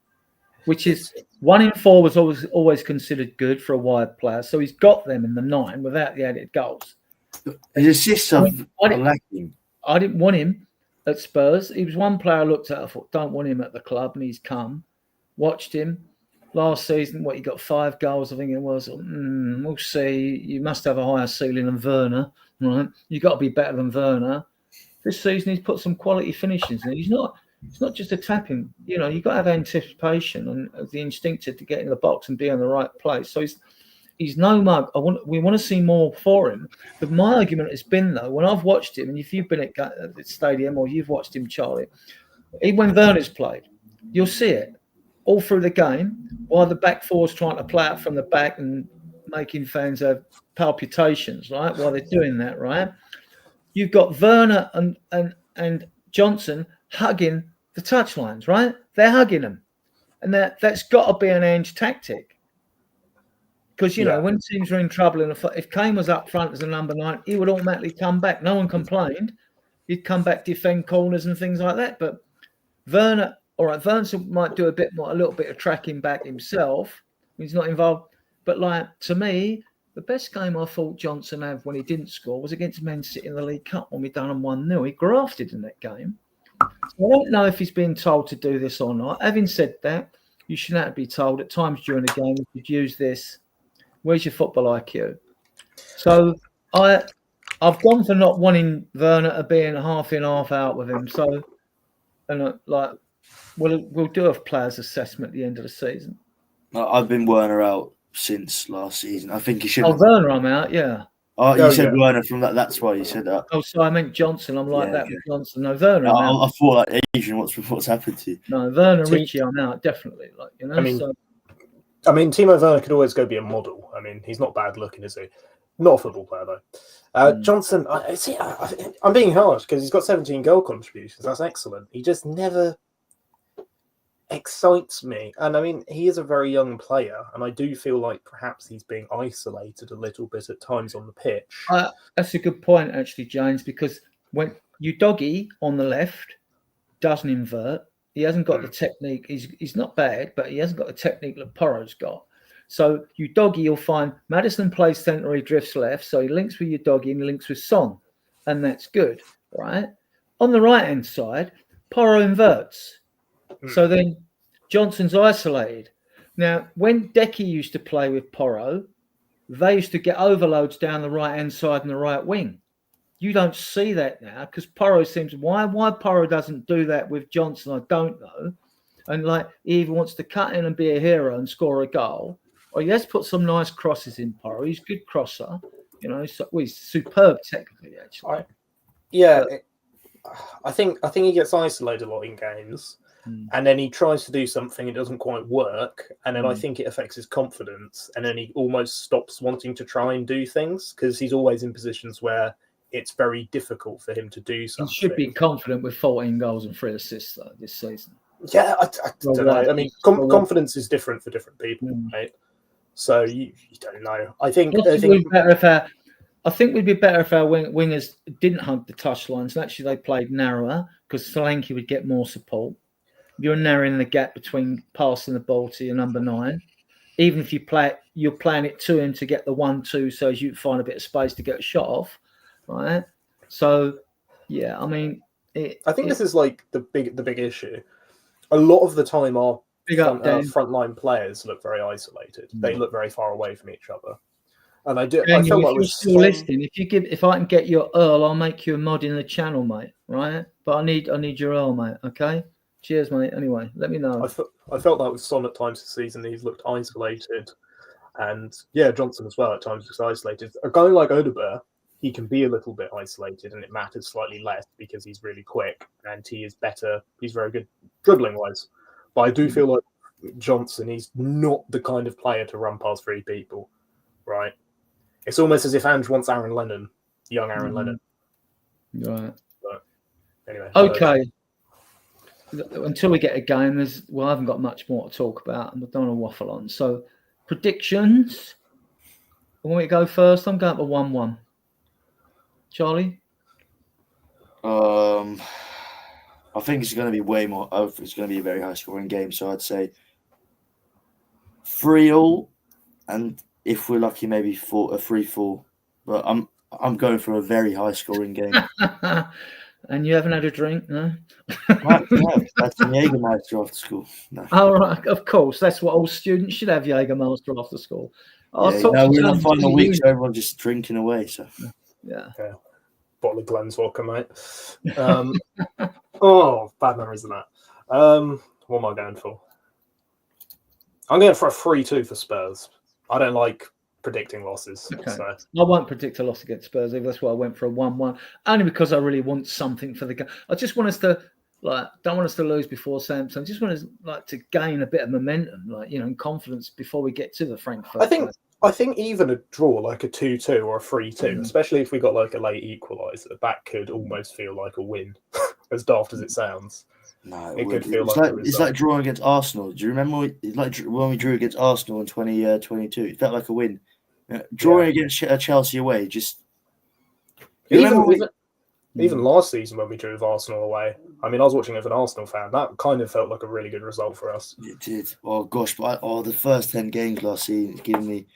which is 1 in 4 was always considered good for a wide player. So he's got them in the 9 without the added goals. His assists are lacking. I didn't want him at Spurs. He was one player I looked at. I thought, don't want him at the club, and he's come. Watched him last season. He got 5 goals, I think it was. We'll see. You must have a higher ceiling than Werner, right? You've got to be better than Werner. This season, he's put some quality finishes in. He's not just a tapping. You've got to have anticipation and the instinct to get in the box and be in the right place. So he's no mug. We want to see more for him. But my argument has been, though, when I've watched him, and if you've been at the stadium or you've watched him, Charlie, even when Werner's played, you'll see it all through the game while the back four's trying to play out from the back and making fans have palpitations, right? While they're doing that, right? You've got Werner and Johnson hugging the touchlines, right? They're hugging them. And that's got to be an Ange tactic. Because, when teams are in trouble, and if Kane was up front as a number 9, he would automatically come back. No one complained. He'd come back, defend corners and things like that. But Werner might do a little bit of tracking back himself. He's not involved. But, to me, the best game I thought Johnson had when he didn't score was against Man City in the League Cup when we done him 1-0. He grafted in that game. So I don't know if he's being told to do this or not. Having said that, you shouldn't have to be told at times during the game you should use this. Where's your football IQ? So I've gone for not wanting Werner to being half in, half out with him. So, we'll do a player's assessment at the end of the season. I've been Werner out since last season. I think he should. Oh, Werner, I'm out. Yeah. Oh, you said Werner from that. That's why you said that. Oh, so I meant Johnson. I'm like that with Johnson. No, Werner. I thought Adrian, what's happened to you? No, Werner, Richie, I'm out definitely. I mean, Timo Werner could always go be a model. I mean, he's not bad looking, is he? Not a football player though. Johnson, I'm being harsh because he's got 17 goal contributions. That's excellent. He just never excites me. And I mean, he is a very young player, and I do feel like perhaps he's being isolated a little bit at times on the pitch. That's a good point, actually, James, because when Udogie on the left doesn't invert, he hasn't got the technique. He's not bad, but he hasn't got the technique that Porro's got. So Udogie, you'll find Maddison plays centre, he drifts left, so he links with Udogie and he links with Son, and that's good, right? On the right-hand side, Porro inverts. So then Johnson's isolated. Now, when Decky used to play with Porro, they used to get overloads down the right-hand side and the right wing. You don't see that now because Porro seems... Why Porro doesn't do that with Johnson, I don't know. And like he either wants to cut in and be a hero and score a goal, or he has put some nice crosses in Porro. He's a good crosser. You know, he's superb technically, actually. I think he gets isolated a lot in games, and then he tries to do something, it doesn't quite work, and then I think it affects his confidence, and then he almost stops wanting to try and do things because he's always in positions where it's very difficult for him to do something. He should be confident with 14 goals and 3 assists though this season. Yeah, I don't know. I mean, confidence is different for different people, right? So you don't know. I think we'd be better if our wingers didn't hug the touchlines and actually they played narrower because Solanke would get more support. You're narrowing the gap between passing the ball to your number 9. Even if you're playing it to him to get the 1-2 so as you find a bit of space to get a shot off, right? So, yeah, I mean... I think this is like the big issue. A lot of the time, our frontline players look very isolated. They look very far away from each other, and I felt like still listening. If I can get your Earl, I'll make you a mod in the channel, mate. Right? But I need your Earl, mate. Okay. Cheers, mate. Anyway, let me know. I felt that with Son at times this season. He's looked isolated, and Johnson as well at times looks isolated. A guy like Odegaard, he can be a little bit isolated, and it matters slightly less because he's really quick and he is better. He's very good dribbling wise, but I do feel like Johnson, he's not the kind of player to run past 3 people, right? It's almost as if Ange wants Aaron Lennon, young Aaron Lennon. Right. But anyway. Okay. Until we get a game, I haven't got much more to talk about, and I don't want to waffle on. So, predictions. When we go first, I'm going to 1-1. Charlie? I think it's going to be way more. It's going to be a very high-scoring game. So I'd say 3-3, and if we're lucky, maybe 3-4. But I'm going for a very high-scoring game. And you haven't had a drink, no? No, that's a Jägermeister after school. No. Oh, right, of course. That's what all students should have, Jägermeister after school. We're in the final week, so everyone's just drinking away. So yeah. Bottle of Glen's vodka, mate. Bad memories of that. What am I going for? I'm going for a 3-2 for Spurs. I don't like predicting losses. Okay. So. I won't predict a loss against Spurs. That's why I went for a 1-1. Only because I really want something for the game. I just want us to don't want us to lose before Southampton. I just want us to gain a bit of momentum, and confidence before we get to the Frankfurt. I think even a draw, like a 2-2 or a 3-2, especially if we got like a late equaliser, that could almost feel like a win, as daft as it sounds. No, it could feel like it's like drawing against Arsenal. Do you remember? It's like when we drew against Arsenal in 2022. It felt like a win. Drawing against Chelsea away, just even last season when we drew with Arsenal away. I mean, I was watching as an Arsenal fan. That kind of felt like a really good result for us. It did. Oh gosh, but the first 10 games last season is giving me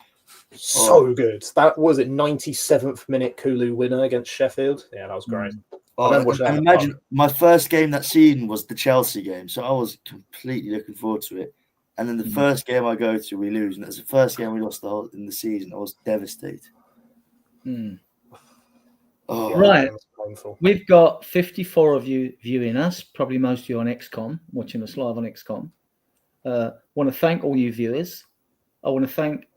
so good. That was it. 97th minute Kulu winner against Sheffield. Yeah, that was great. I imagine my first game that season was the Chelsea game, so I was completely looking forward to it. And then the first game I go to, we lose, and that's the first game we lost in the season. I was devastated. Right, we've got 54 of you viewing us. Probably most of you on XCOM, watching us live on XCOM. Want to thank all you viewers. I want to thank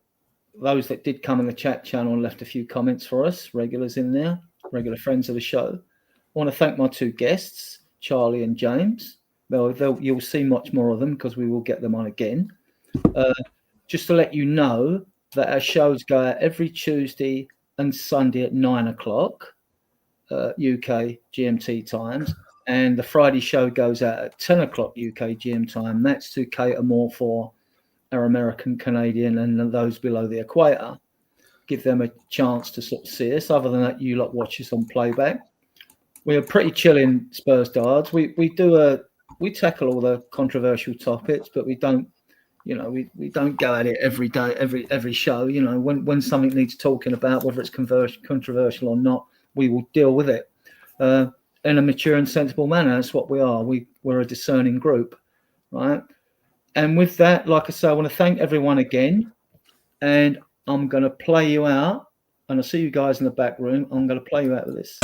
those that did come in the chat channel and left a few comments for us. Regulars in there, regular friends of the show. I want to thank my 2 guests, Charlie and James. You'll see much more of them because we will get them on again. Just to let you know that our shows go out every Tuesday and Sunday at 9:00 UK GMT times, and the Friday show goes out at 10:00 UK GM time. That's to cater more for our American, Canadian, and those below the equator. Give them a chance to sort of see us. Other than that, you lot watch us on playback. We are pretty chill in Spurs Diehards. We tackle all the controversial topics, but we don't, we don't go at it every day, every show. When something needs talking about, whether it's controversial or not, we will deal with it in a mature and sensible manner. That's what we are. We're a discerning group. right? And with that, like I say, I want to thank everyone again, and I'm going to play you out. And I see you guys in the back room. I'm going to play you out with this.